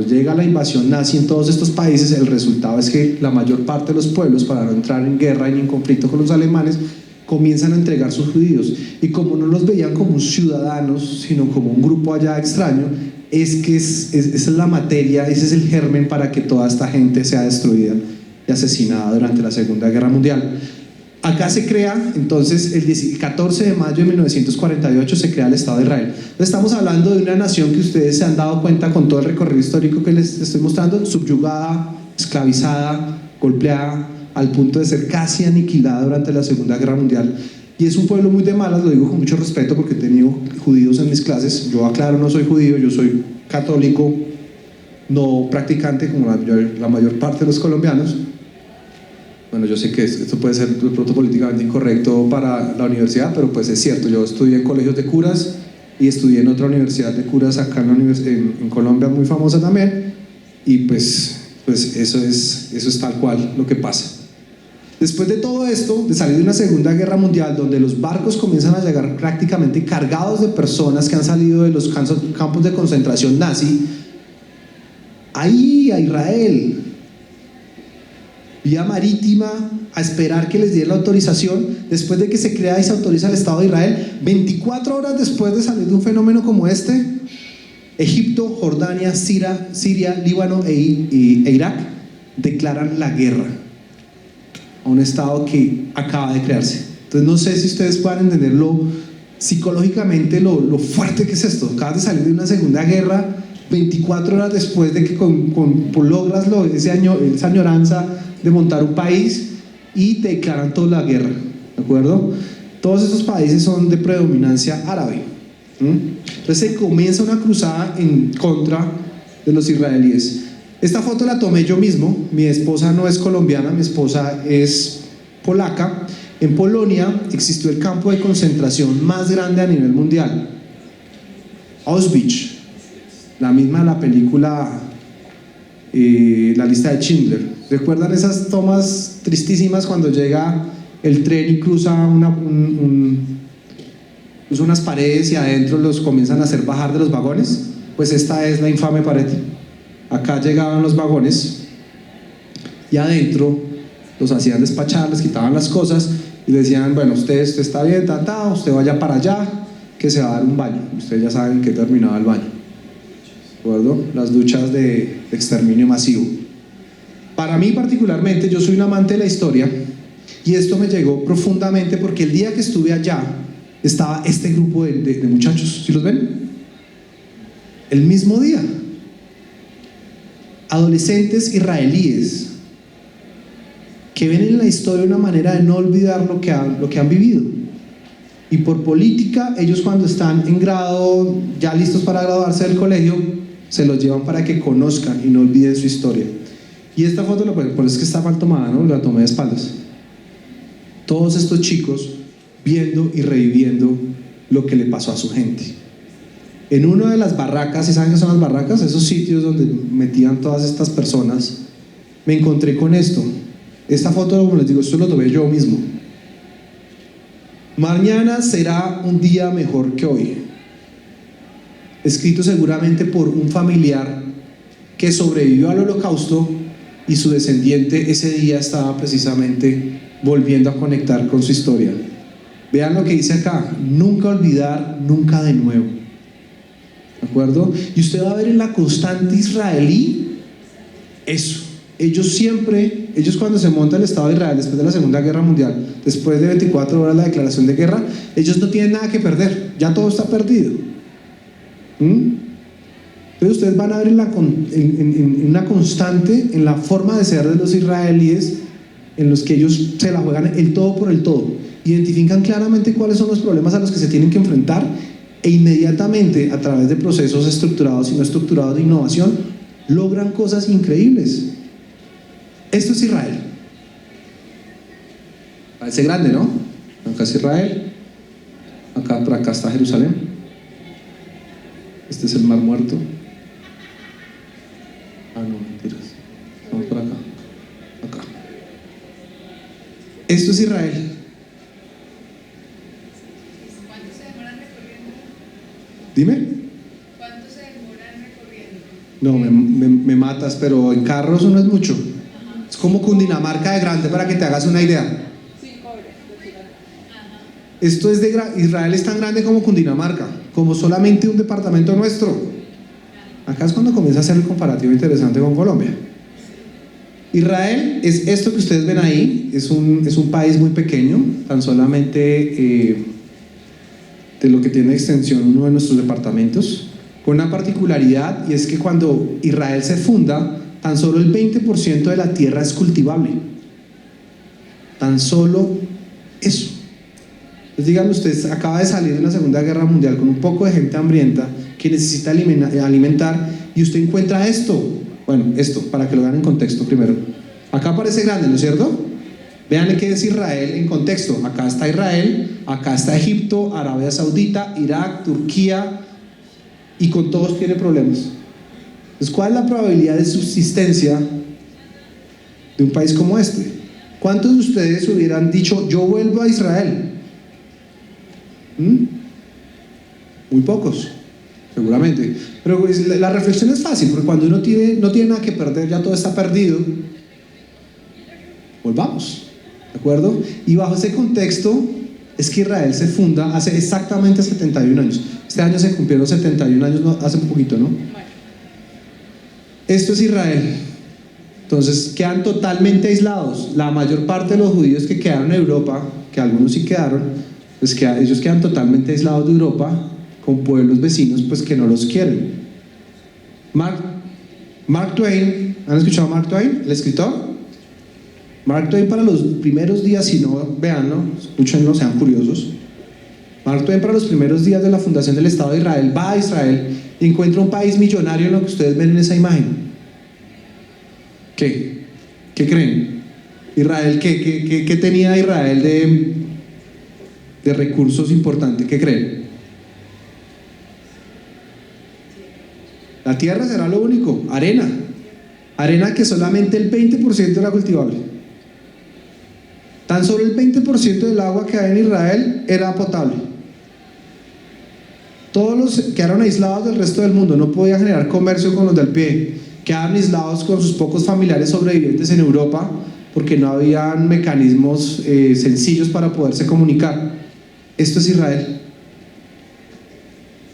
[SPEAKER 3] llega la invasión nazi en todos estos países, el resultado es que la mayor parte de los pueblos, para no entrar en guerra ni en conflicto con los alemanes, comienzan a entregar sus judíos, y como no los veían como ciudadanos, sino como un grupo allá extraño, esa es la materia, ese es el germen para que toda esta gente sea destruida y asesinada durante la Segunda Guerra Mundial. Acá se crea, entonces, el 14 de mayo de 1948 se crea el Estado de Israel. Entonces estamos hablando de una nación que ustedes se han dado cuenta con todo el recorrido histórico que les estoy mostrando, subyugada, esclavizada, golpeada, al punto de ser casi aniquilada durante la Segunda Guerra Mundial. Y es un pueblo muy de malas, lo digo con mucho respeto porque he tenido judíos en mis clases. Yo aclaro, no soy judío, yo soy católico, no practicante como la mayor parte de los colombianos. Bueno, yo sé que esto puede ser de pronto políticamente incorrecto para la universidad, pero pues es cierto. Yo estudié en colegios de curas y estudié en otra universidad de curas acá en Colombia, muy famosa también, y pues eso es tal cual lo que pasa. Después de todo esto, de salir de una Segunda Guerra Mundial donde los barcos comienzan a llegar prácticamente cargados de personas que han salido de los campos de concentración nazi, ahí a Israel, vía marítima, a esperar que les diera la autorización, después de que se crea y se autoriza el Estado de Israel, 24 horas después de salir de un fenómeno como este, Egipto, Jordania, Siria, Líbano e Irak declaran la guerra a un Estado que acaba de crearse. Entonces no sé si ustedes puedan entender psicológicamente lo fuerte que es esto. Acabas de salir de una Segunda Guerra 24 horas después de que logras esa añoranza de montar un país, y te declaran toda la guerra, ¿de acuerdo? Todos estos países son de predominancia árabe. Entonces se comienza una cruzada en contra de los israelíes. Esta foto la tomé yo mismo. Mi esposa no es colombiana, mi esposa es polaca. En Polonia existió el campo de concentración más grande a nivel mundial, Auschwitz, la misma de la película La lista de Schindler. ¿Recuerdan esas tomas tristísimas cuando llega el tren y cruza unas paredes y adentro los comienzan a hacer bajar de los vagones? Pues esta es la infame pared. Acá llegaban los vagones y adentro los hacían despachar, les quitaban las cosas y le decían, bueno, usted está bien, usted vaya para allá, que se va a dar un baño. Ustedes ya saben que terminaba el baño, ¿de acuerdo? Las duchas de exterminio masivo. Para mí particularmente, yo soy un amante de la historia y esto me llegó profundamente porque el día que estuve allá estaba este grupo de muchachos, ¿sí los ven? El mismo día, adolescentes israelíes que ven en la historia una manera de no olvidar lo que han vivido, y por política ellos, cuando están en grado, ya listos para graduarse del colegio, se los llevan para que conozcan y no olviden su historia. Y esta foto, por eso es que está mal tomada, ¿no? La tomé de espaldas. Todos estos chicos viendo y reviviendo lo que le pasó a su gente. En una de las barracas, ¿sí saben qué son las barracas? Esos sitios donde metían todas estas personas, me encontré con esto. Esta foto, como les digo, esto lo tomé yo mismo. Mañana será un día mejor que hoy. Escrito seguramente por un familiar que sobrevivió al Holocausto y su descendiente ese día estaba precisamente volviendo a conectar con su historia. Vean lo que dice acá: nunca olvidar, nunca de nuevo. ¿De acuerdo? Y usted va a ver en la constante israelí eso. Ellos cuando se monta el Estado de Israel después de la Segunda Guerra Mundial, después de 24 horas la declaración de guerra, ellos no tienen nada que perder, ya todo está perdido. Entonces ustedes van a ver en una constante en la forma de ser de los israelíes, en los que ellos se la juegan el todo por el todo, identifican claramente cuáles son los problemas a los que se tienen que enfrentar e inmediatamente, a través de procesos estructurados y no estructurados de innovación, logran cosas increíbles. Esto es Israel. Parece grande, ¿no? Acá es Israel, por acá está Jerusalén, este es el Mar Muerto. No, mentiras, vamos por acá. Esto es Israel.
[SPEAKER 4] ¿Cuánto se demoran recorriendo?
[SPEAKER 3] Dime.
[SPEAKER 4] ¿Cuánto se demoran recorriendo?
[SPEAKER 3] No, me matas, pero en carro eso no es mucho. Es como Cundinamarca de grande, para que te hagas una idea. Esto es Israel es tan grande como Cundinamarca, como solamente un departamento nuestro. Acá es cuando comienza a hacer el comparativo interesante con Colombia. Israel es esto que ustedes ven ahí, es un país muy pequeño, tan solamente de lo que tiene extensión uno de nuestros departamentos, con una particularidad, y es que cuando Israel se funda, tan solo el 20% de la tierra es cultivable. Tan solo eso. Entonces díganme ustedes, acaba de salir de la Segunda Guerra Mundial con un poco de gente hambrienta que necesita alimentar, y usted encuentra esto. Bueno, esto, para que lo vean en contexto primero. Acá parece grande, ¿no es cierto? Vean qué es Israel en contexto. Acá está Israel, acá está Egipto, Arabia Saudita, Irak, Turquía, y con todos tiene problemas. Entonces, ¿cuál es la probabilidad de subsistencia de un país como este? ¿Cuántos de ustedes hubieran dicho, yo vuelvo a Israel? Muy pocos, seguramente. Pero pues, la reflexión es fácil, porque cuando uno no tiene nada que perder, ya todo está perdido, volvamos, ¿de acuerdo? Y bajo ese contexto es que Israel se funda hace exactamente 71 años. Este año se cumplieron 71 años, hace un poquito, ¿no? Esto es Israel. Entonces quedan totalmente aislados. La mayor parte de los judíos que quedaron en Europa, que algunos sí quedaron, pues ellos quedan totalmente aislados de Europa, con pueblos vecinos pues que no los quieren. Mark Twain, ¿han escuchado a Mark Twain, el escritor? Mark Twain, para los primeros días, si no, véanlo, escúchenlo, sean curiosos. Mark Twain, para los primeros días de la fundación del Estado de Israel, va a Israel y encuentra un país millonario en lo que ustedes ven en esa imagen. ¿Qué creen? Israel, ¿qué tenía Israel de recursos importantes? ¿Qué creen? La tierra será lo único, arena que solamente el 20% era cultivable. Tan solo el 20% del agua que hay en Israel era potable. Todos los quedaron aislados del resto del mundo, no podían generar comercio con los del pie, quedaron aislados con sus pocos familiares sobrevivientes en Europa porque no habían mecanismos sencillos para poderse comunicar. Esto es Israel.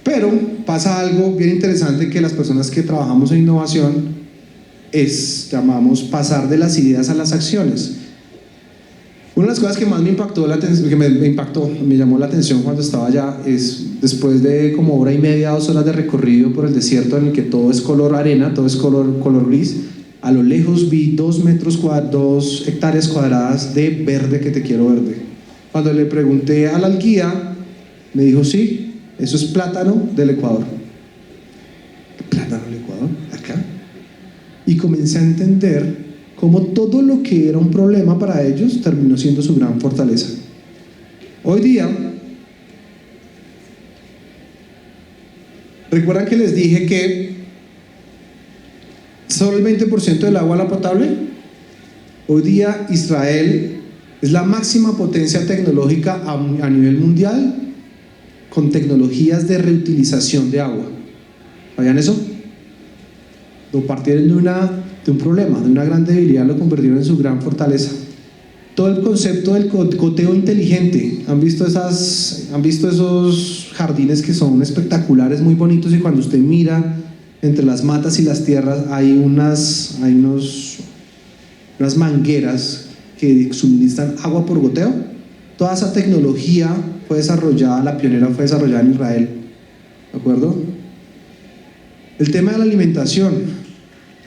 [SPEAKER 3] Pero pasa algo bien interesante que las personas que trabajamos en innovación llamamos pasar de las ideas a las acciones. Una de las cosas que más me impactó me llamó la atención cuando estaba allá es después de como hora y media, 2 horas de recorrido por el desierto en el que todo es color arena, todo es color gris. A lo lejos vi 2 hectáreas cuadradas de verde que te quiero verde. Cuando le pregunté al guía, me dijo sí, eso es plátano del Ecuador. ¿Plátano del Ecuador? ¿Acá? Y comencé a entender cómo todo lo que era un problema para ellos terminó siendo su gran fortaleza. Hoy día, ¿recuerdan que les dije que solo el 20% del agua era potable? Hoy día Israel es la máxima potencia tecnológica a nivel mundial con tecnologías de reutilización de agua. ¿Sabían eso? Lo partieron de un problema, de una gran debilidad, lo convirtieron en su gran fortaleza. Todo el concepto del goteo inteligente. ¿Han visto esos jardines que son espectaculares, muy bonitos, y cuando usted mira entre las matas y las tierras hay unas mangueras que suministran agua por goteo? Toda esa tecnología fue desarrollada, la pionera fue desarrollada en Israel, ¿de acuerdo? El tema de la alimentación.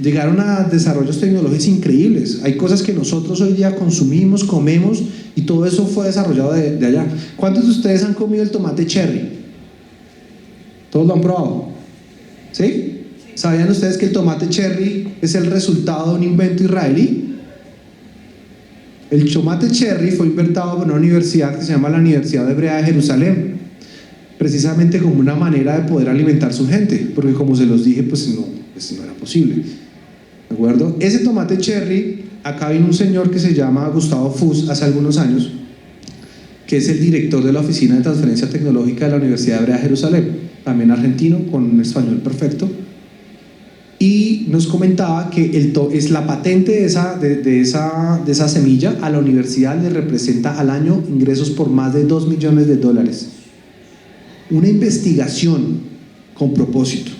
[SPEAKER 3] Llegaron a desarrollos tecnológicos increíbles. Hay cosas que nosotros hoy día consumimos, comemos, y todo eso fue desarrollado de allá. ¿Cuántos de ustedes han comido el tomate cherry? ¿Todos lo han probado? ¿Sí? ¿Sabían ustedes que el tomate cherry es el resultado de un invento israelí? El tomate cherry fue inventado por una universidad que se llama la Universidad Hebrea de Jerusalén, precisamente como una manera de poder alimentar a su gente, porque como se los dije, pues no era posible, ¿de acuerdo? Ese tomate cherry, acá vino un señor que se llama Gustavo Fuss hace algunos años, que es el director de la Oficina de Transferencia Tecnológica de la Universidad Hebrea de Jerusalén, también argentino, con un español perfecto, y nos comentaba que es la patente de esa semilla a la universidad le representa al año ingresos por más de $2 millones. Una investigación con propósito,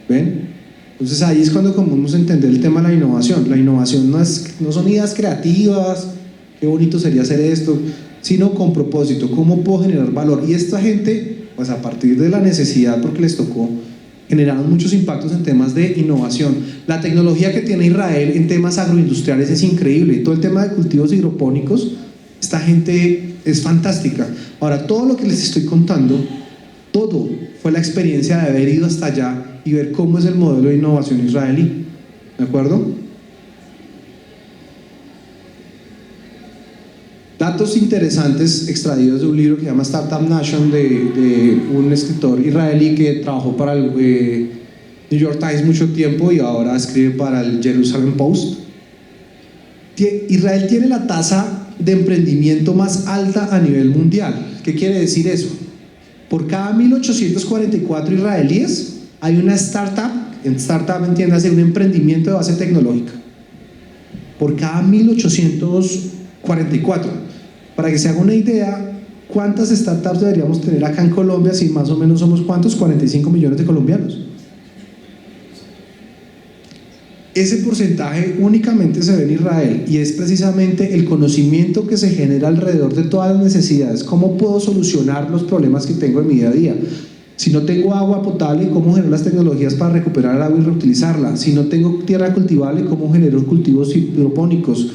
[SPEAKER 3] ¿ven? Entonces ahí es cuando comenzamos a entender el tema de la innovación. La innovación no son ideas creativas, qué bonito sería hacer esto, sino con propósito, cómo puedo generar valor. Y esta gente, pues a partir de la necesidad, porque les tocó, generaron muchos impactos en temas de innovación. La tecnología que tiene Israel en temas agroindustriales es increíble. Todo el tema de cultivos hidropónicos, esta gente es fantástica. Ahora, todo lo que les estoy contando, todo fue la experiencia de haber ido hasta allá y ver cómo es el modelo de innovación israelí, ¿de acuerdo? Datos interesantes extraídos de un libro que se llama Startup Nation de un escritor israelí que trabajó para el New York Times mucho tiempo y ahora escribe para el Jerusalem Post. Israel tiene la tasa de emprendimiento más alta a nivel mundial. ¿Qué quiere decir eso? Por cada 1.844 israelíes hay una startup, entiéndase, un emprendimiento de base tecnológica. Por cada 1.844. Para que se haga una idea, ¿cuántas startups deberíamos tener acá en Colombia si más o menos somos cuántos? 45 millones de colombianos. Ese porcentaje únicamente se ve en Israel y es precisamente el conocimiento que se genera alrededor de todas las necesidades. ¿Cómo puedo solucionar los problemas que tengo en mi día a día? Si no tengo agua potable, ¿cómo genero las tecnologías para recuperar el agua y reutilizarla? Si no tengo tierra cultivable, ¿cómo genero cultivos hidropónicos?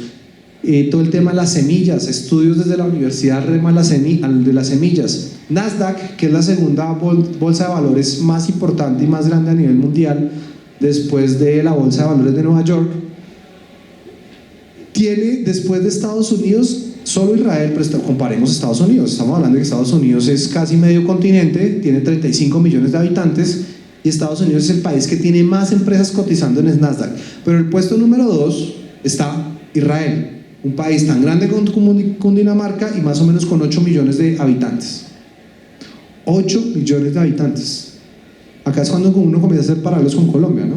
[SPEAKER 3] Todo el tema de las semillas, estudios desde la universidad de las semillas. Nasdaq, que es la segunda bolsa de valores más importante y más grande a nivel mundial, después de la bolsa de valores de Nueva York, tiene, después de Estados Unidos, solo Israel, pero comparemos Estados Unidos, estamos hablando de que Estados Unidos es casi medio continente, tiene 35 millones de habitantes, y Estados Unidos es el país que tiene más empresas cotizando en el Nasdaq. Pero el puesto número 2 está Israel, un país tan grande como Dinamarca y más o menos con 8 millones de habitantes. 8 millones de habitantes. Acá es cuando uno comienza a hacer paralelos con Colombia, ¿no?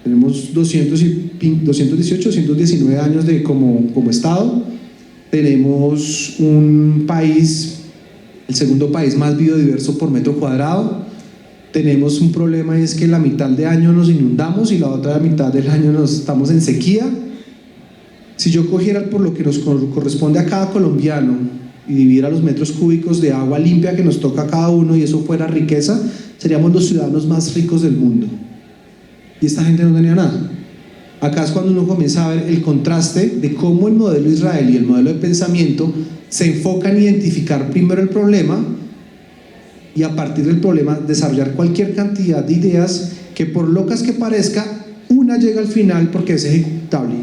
[SPEAKER 3] Tenemos 218, 219 años como Estado. Tenemos un país, el segundo país más biodiverso por metro cuadrado. Tenemos un problema, y es que la mitad de año nos inundamos y la otra mitad del año estamos en sequía. Si yo cogiera por lo que nos corresponde a cada colombiano y dividiera los metros cúbicos de agua limpia que nos toca a cada uno y eso fuera riqueza, seríamos los ciudadanos más ricos del mundo. Y esta gente no tenía nada. Acá es cuando uno comienza a ver el contraste de cómo el modelo israelí y el modelo de pensamiento se enfocan en identificar primero el problema y a partir del problema desarrollar cualquier cantidad de ideas que, por locas que parezca, una llega al final porque es ejecutable.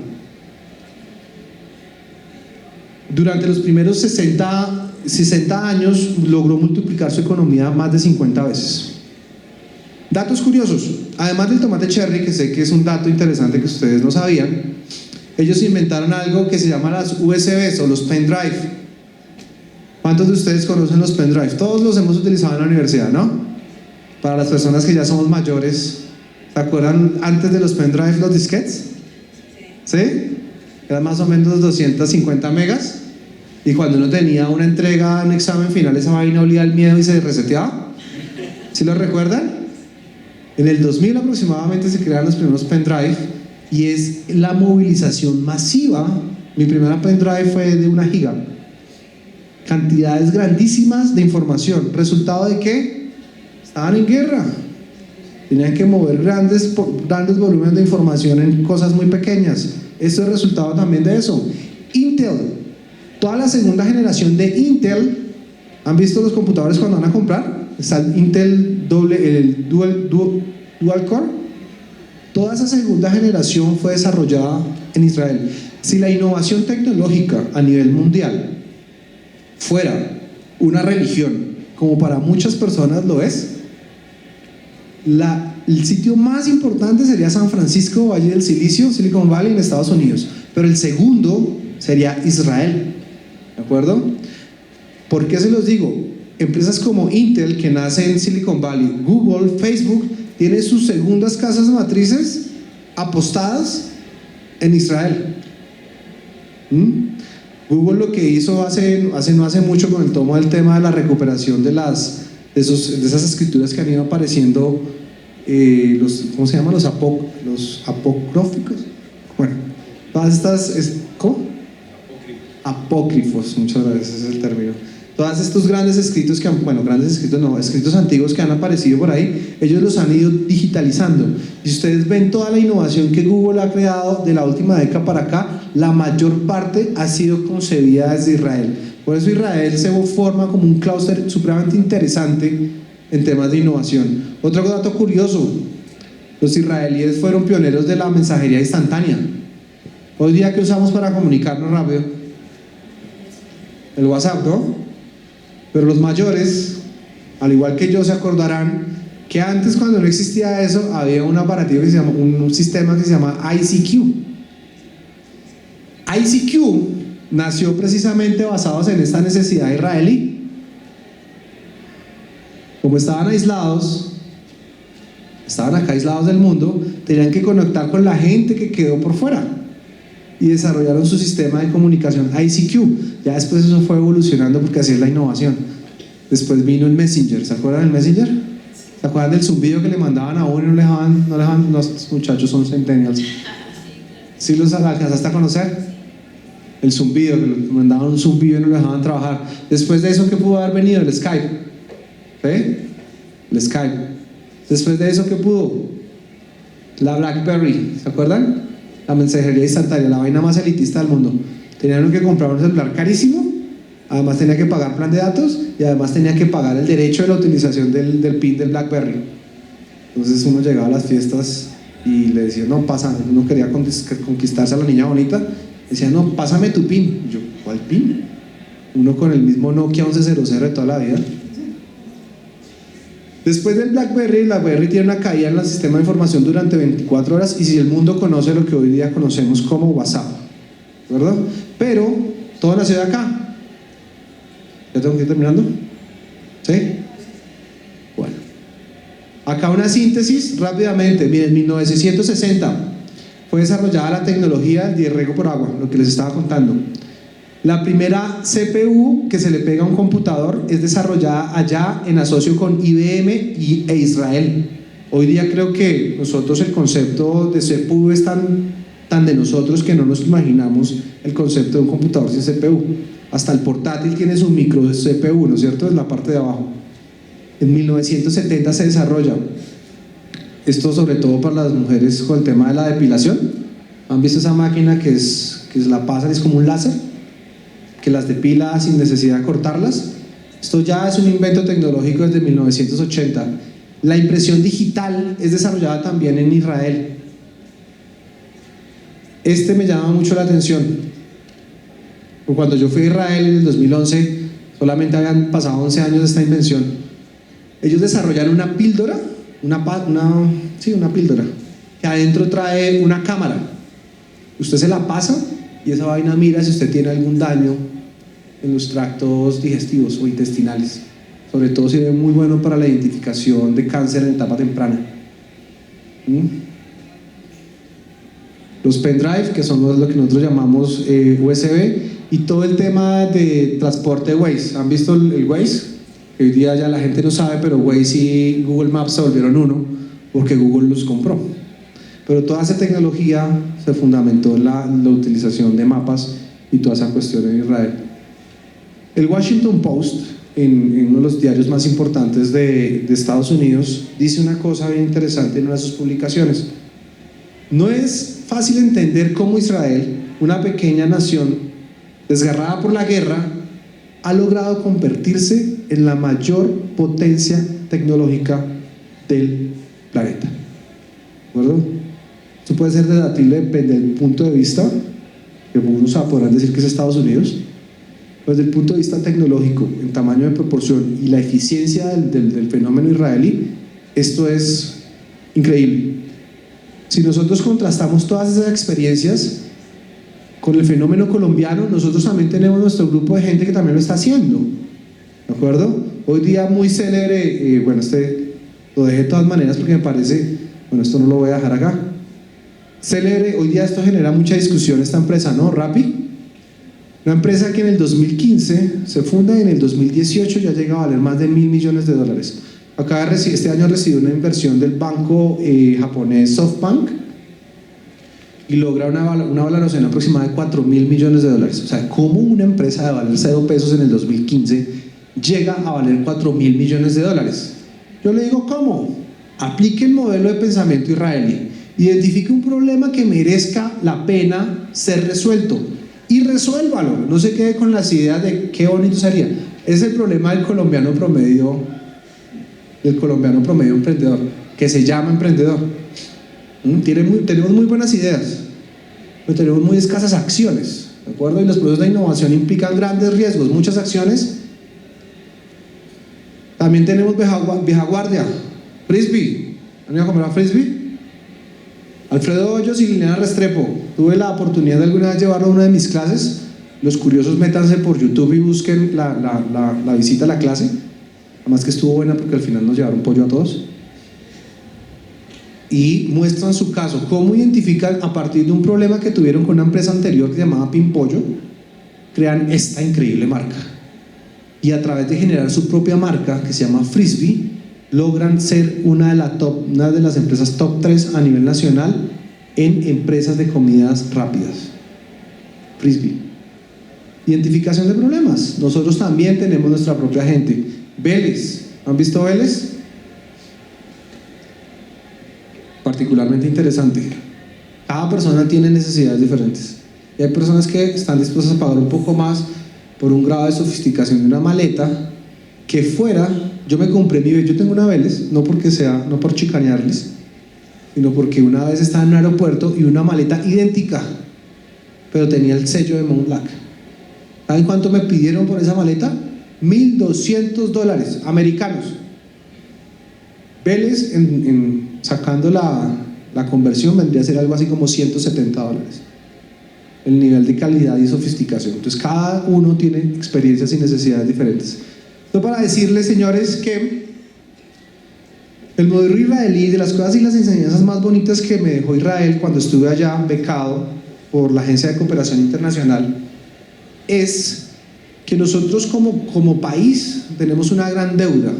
[SPEAKER 3] Durante los primeros 60 años logró multiplicar su economía más de 50 veces. Datos curiosos: además del tomate cherry, que sé que es un dato interesante que ustedes no sabían, ellos inventaron algo que se llama las USBs o los pendrive. ¿Cuántos de ustedes conocen los pendrive? Todos los hemos utilizado en la universidad, ¿no? Para las personas que ya somos mayores, ¿se acuerdan antes de los pendrive los disquetes? ¿Sí? Eran más o menos 250 megas. Y cuando uno tenía una entrega, un examen final, esa vaina olía al miedo y se reseteaba. ¿Sí lo recuerdan? En el 2000 aproximadamente se crearon los primeros pendrive y es la movilización masiva. Mi primera pendrive fue de 1 giga. Cantidades grandísimas de información. ¿Resultado de qué? Estaban en guerra. Tenían que mover grandes volúmenes de información en cosas muy pequeñas. Esto es resultado también de eso. Intel. Toda la segunda generación de Intel. ¿Han visto los computadores cuando van a comprar? Está el Intel Dual Core. Toda esa segunda generación fue desarrollada en Israel. Si la innovación tecnológica a nivel mundial fuera una religión, como para muchas personas lo es, el sitio más importante sería San Francisco, Valle del Silicio, Silicon Valley en Estados Unidos, pero el segundo sería Israel. ¿De acuerdo? ¿Por qué se los digo? Empresas como Intel, que nace en Silicon Valley, Google, Facebook, tiene sus segundas casas matrices apostadas en Israel. Google lo que hizo no hace mucho con el tomo del tema de la recuperación de esas escrituras que han ido apareciendo, ¿cómo se llaman? Los apócrifos. Bueno, todas estas, ¿cómo? Apócrifos, muchas gracias, ese es el término. Todos estos grandes escritos escritos antiguos que han aparecido por ahí, ellos los han ido digitalizando. Y ustedes ven toda la innovación que Google ha creado de la última década para acá, la mayor parte ha sido concebida desde Israel. Por eso Israel se forma como un clúster supremamente interesante en temas de innovación. Otro dato curioso: los israelíes fueron pioneros de la mensajería instantánea. Hoy día, ¿qué usamos para comunicarnos rápido? El WhatsApp, ¿no? Pero los mayores, al igual que yo, se acordarán que antes, cuando no existía eso, había un aparativo que se llama, un sistema que se llama ICQ. ICQ nació precisamente basados en esta necesidad israelí. Como estaban acá aislados del mundo, tenían que conectar con la gente que quedó por fuera y desarrollaron su sistema de comunicación ICQ. Ya después eso fue evolucionando porque así es la innovación. Después vino el Messenger. ¿Se acuerdan del Messenger? ¿Se acuerdan del zumbido que le mandaban a uno y no le dejaban? Los muchachos son centennials. ¿Sí los alcanzaste a conocer? El zumbido, que le mandaban un zumbido y no le dejaban trabajar. Después de eso, ¿qué pudo haber venido? El Skype. ¿Sí? El Skype. Después de eso, ¿qué pudo? La BlackBerry. ¿Se acuerdan? La mensajería instantánea, la vaina más elitista del mundo. Tenían que comprar un celular carísimo, además tenía que pagar plan de datos y además tenía que pagar el derecho de la utilización del PIN del BlackBerry. Entonces uno llegaba a las fiestas y le decía, no, pasa, uno quería conquistarse a la niña bonita, decía, no, pásame tu PIN. Y yo, ¿cuál PIN? Uno con el mismo Nokia 1100 de toda la vida. Después del BlackBerry tiene una caída en el sistema de información durante 24 horas y si el mundo conoce lo que hoy día conocemos como WhatsApp, ¿verdad? Pero todo nació de acá. ¿Ya tengo que ir terminando? ¿Sí? Acá una síntesis rápidamente. Miren, en 1960 fue desarrollada la tecnología de riego por agua, lo que les estaba contando. La primera CPU que se le pega a un computador es desarrollada allá en asocio con IBM e Israel. Hoy día creo que nosotros el concepto de CPU es tan de nosotros que no nos imaginamos el concepto de un computador sin CPU. Hasta el portátil tiene su micro CPU, ¿no es cierto? En la parte de abajo. En 1970 se desarrolla. Esto sobre todo para las mujeres con el tema de la depilación. ¿Han visto esa máquina que la pasan, es como un láser? Que las depila sin necesidad de cortarlas. Esto ya es un invento tecnológico desde 1980. La impresión digital es desarrollada también en Israel. Este me llama mucho la atención. Cuando yo fui a Israel en el 2011, solamente habían pasado 11 años de esta invención. Ellos desarrollaron una píldora, una píldora, que adentro trae una cámara. Usted se la pasa y esa vaina mira si usted tiene algún daño en los tractos digestivos o intestinales. Sobre todo sirve muy bueno para la identificación de cáncer en etapa temprana. Los pendrive, que son lo que nosotros llamamos USB, y todo el tema de transporte Waze. ¿Han visto el Waze? Hoy día ya la gente no sabe, pero Waze y Google Maps se volvieron uno porque Google los compró. Pero toda esa tecnología se fundamentó en la utilización de mapas y toda esa cuestión en Israel. El Washington Post, en uno de los diarios más importantes de Estados Unidos, dice una cosa bien interesante en una de sus publicaciones. No es fácil entender cómo Israel, una pequeña nación desgarrada por la guerra, ha logrado convertirse en la mayor potencia tecnológica del planeta. ¿De acuerdo? Esto puede ser debatible, depende del punto de vista, que algunos podrán decir que es Estados Unidos, pero desde el punto de vista tecnológico, en tamaño de proporción y la eficiencia del fenómeno israelí, esto es increíble. Si nosotros contrastamos todas esas experiencias con el fenómeno colombiano, nosotros también tenemos nuestro grupo de gente que también lo está haciendo, ¿de acuerdo? Hoy día muy célebre, bueno, lo dejé de todas maneras porque me parece, bueno, esto no lo voy a dejar acá. Célebre, hoy día esto genera mucha discusión, esta empresa, ¿no? Rappi, una empresa que en el 2015 se funda y en el 2018 ya llega a valer más de $1.000 millones. Este año recibió una inversión del banco japonés SoftBank y logra una valoración aproximada de $4.000 millones. O sea, ¿cómo una empresa de valer 0 pesos en el 2015 llega a valer $4.000 millones? Yo le digo, ¿cómo? Aplique el modelo de pensamiento israelí, identifique un problema que merezca la pena ser resuelto y resuélvalo, no se quede con las ideas de qué bonito sería. Es el problema del colombiano promedio emprendedor, que se llama emprendedor. Tenemos muy buenas ideas, pero tenemos muy escasas acciones, ¿de acuerdo? Y los procesos de innovación implican grandes riesgos, muchas acciones. También tenemos vieja guardia, frisbee. ¿Han ido a comer a frisbee? Alfredo Hoyos y Liliana Restrepo, tuve la oportunidad de alguna vez llevarlo a una de mis clases. Los curiosos métanse por YouTube y busquen la visita a la clase. Además que estuvo buena porque al final nos llevaron pollo a todos. Y muestran su caso, cómo identifican a partir de un problema que tuvieron con una empresa anterior que se llamaba Pimpollo, crean esta increíble marca. Y a través de generar su propia marca, que se llama Frisbee, logran ser una de las empresas top 3 a nivel nacional en empresas de comidas rápidas. Frisbee. Identificación de problemas. Nosotros también tenemos nuestra propia gente. Vélez. ¿Han visto Vélez? Particularmente interesante. Cada persona tiene necesidades diferentes. Y hay personas que están dispuestas a pagar un poco más por un grado de sofisticación de una maleta que fuera. Yo me compré yo tengo una Vélez, no por chicanearles, sino porque una vez estaba en un aeropuerto y una maleta idéntica, pero tenía el sello de Montblanc. ¿Saben cuánto me pidieron por esa maleta? $1,200 americanos. Vélez, sacando la conversión, vendría a ser algo así como $170. El nivel de calidad y sofisticación. Entonces cada uno tiene experiencias y necesidades diferentes. Esto para decirles, señores, que El modelo israelí, de las cosas y las enseñanzas más bonitas que me dejó Israel cuando estuve allá becado por la Agencia de Cooperación Internacional, es que nosotros como país tenemos una gran deuda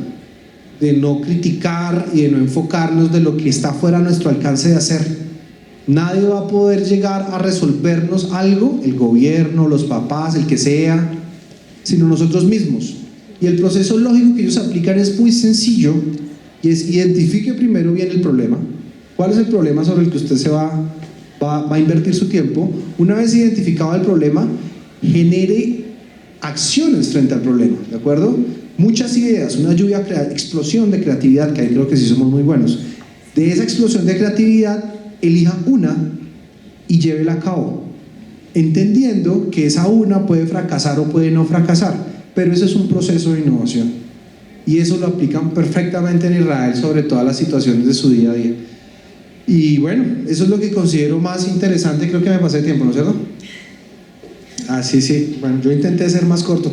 [SPEAKER 3] de no criticar y de no enfocarnos de lo que está fuera de nuestro alcance de hacer. Nadie va a poder llegar a resolvernos algo, el gobierno, los papás, el que sea, sino nosotros mismos. Y el proceso lógico que ellos aplican es muy sencillo, y es: identifique primero bien el problema. ¿Cuál es el problema sobre el que usted se va a invertir su tiempo? Una vez identificado el problema, genere acciones frente al problema, ¿de acuerdo? Muchas ideas, una explosión de creatividad, que ahí creo que sí somos muy buenos. De esa explosión de creatividad, elija una y llévela a cabo, entendiendo que esa una puede fracasar o puede no fracasar, pero ese es un proceso de innovación. Y eso lo aplican perfectamente en Israel sobre todas las situaciones de su día a día. Y bueno, eso es lo que considero más interesante. Creo que me pasé de tiempo, ¿no es cierto? Ah, sí. Bueno, yo intenté ser más corto.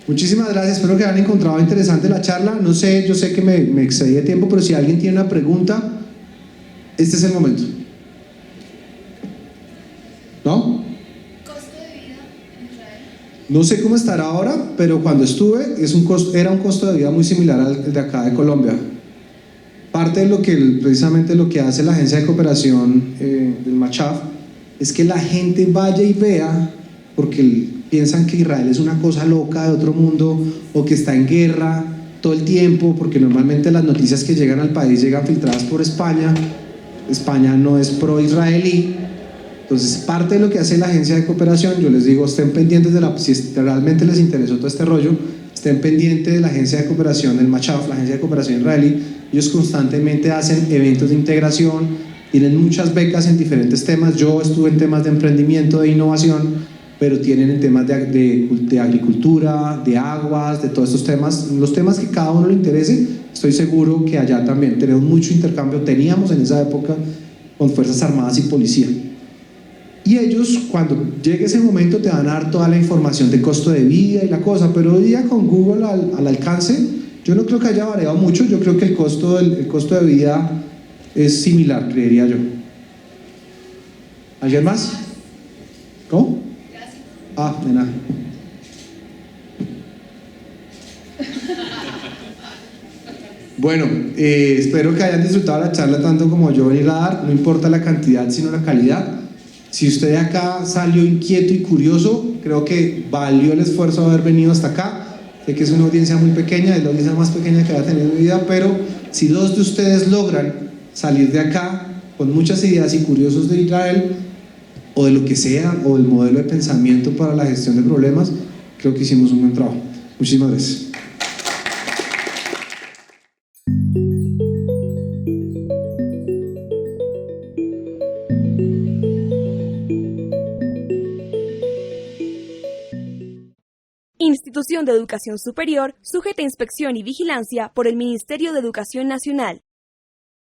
[SPEAKER 3] Muchísimas gracias, espero que hayan encontrado interesante la charla. No sé, yo sé que me excedí de tiempo, pero si alguien tiene una pregunta, este es el momento. ¿No?
[SPEAKER 4] ¿Costo de vida en Israel?
[SPEAKER 3] No sé cómo estará ahora, pero cuando estuve era un costo de vida muy similar al de acá de Colombia. Parte de lo que precisamente lo que hace la Agencia de Cooperación del Machaf es que la gente vaya y vea, porque piensan que Israel es una cosa loca de otro mundo o que está en guerra todo el tiempo, porque normalmente las noticias que llegan al país llegan filtradas por España. España no es pro-israelí. Entonces, parte de lo que hace la Agencia de Cooperación, yo les digo, estén pendientes si realmente les interesó todo este rollo, estén pendientes de la Agencia de Cooperación del Machaf, la Agencia de Cooperación israelí. Ellos constantemente hacen eventos de integración, tienen muchas becas en diferentes temas. Yo estuve en temas de emprendimiento, de innovación, pero tienen en temas de agricultura, de aguas, de todos estos temas, los temas que cada uno le interese. Estoy seguro que allá también tenemos mucho intercambio, teníamos en esa época con Fuerzas Armadas y Policía. Y ellos, cuando llegue ese momento, te van a dar toda la información de costo de vida y la cosa, pero hoy día con Google al alcance, yo no creo que haya variado mucho. Yo creo que el costo de vida es similar, creería yo. ¿Alguien más? ¿Cómo? Ah, de nada. Bueno, espero que hayan disfrutado la charla tanto como yo venir a dar. No importa la cantidad, sino la calidad. Si usted de acá salió inquieto y curioso, creo que valió el esfuerzo de haber venido hasta acá. Sé que es una audiencia muy pequeña, es la audiencia más pequeña que haya tenido en mi vida, pero si dos de ustedes logran salir de acá con muchas ideas y curiosos de Israel, o de lo que sea, o del modelo de pensamiento para la gestión de problemas, creo que hicimos un buen trabajo. Muchísimas gracias.
[SPEAKER 6] Institución de Educación Superior sujeta a inspección y vigilancia por el Ministerio de Educación Nacional.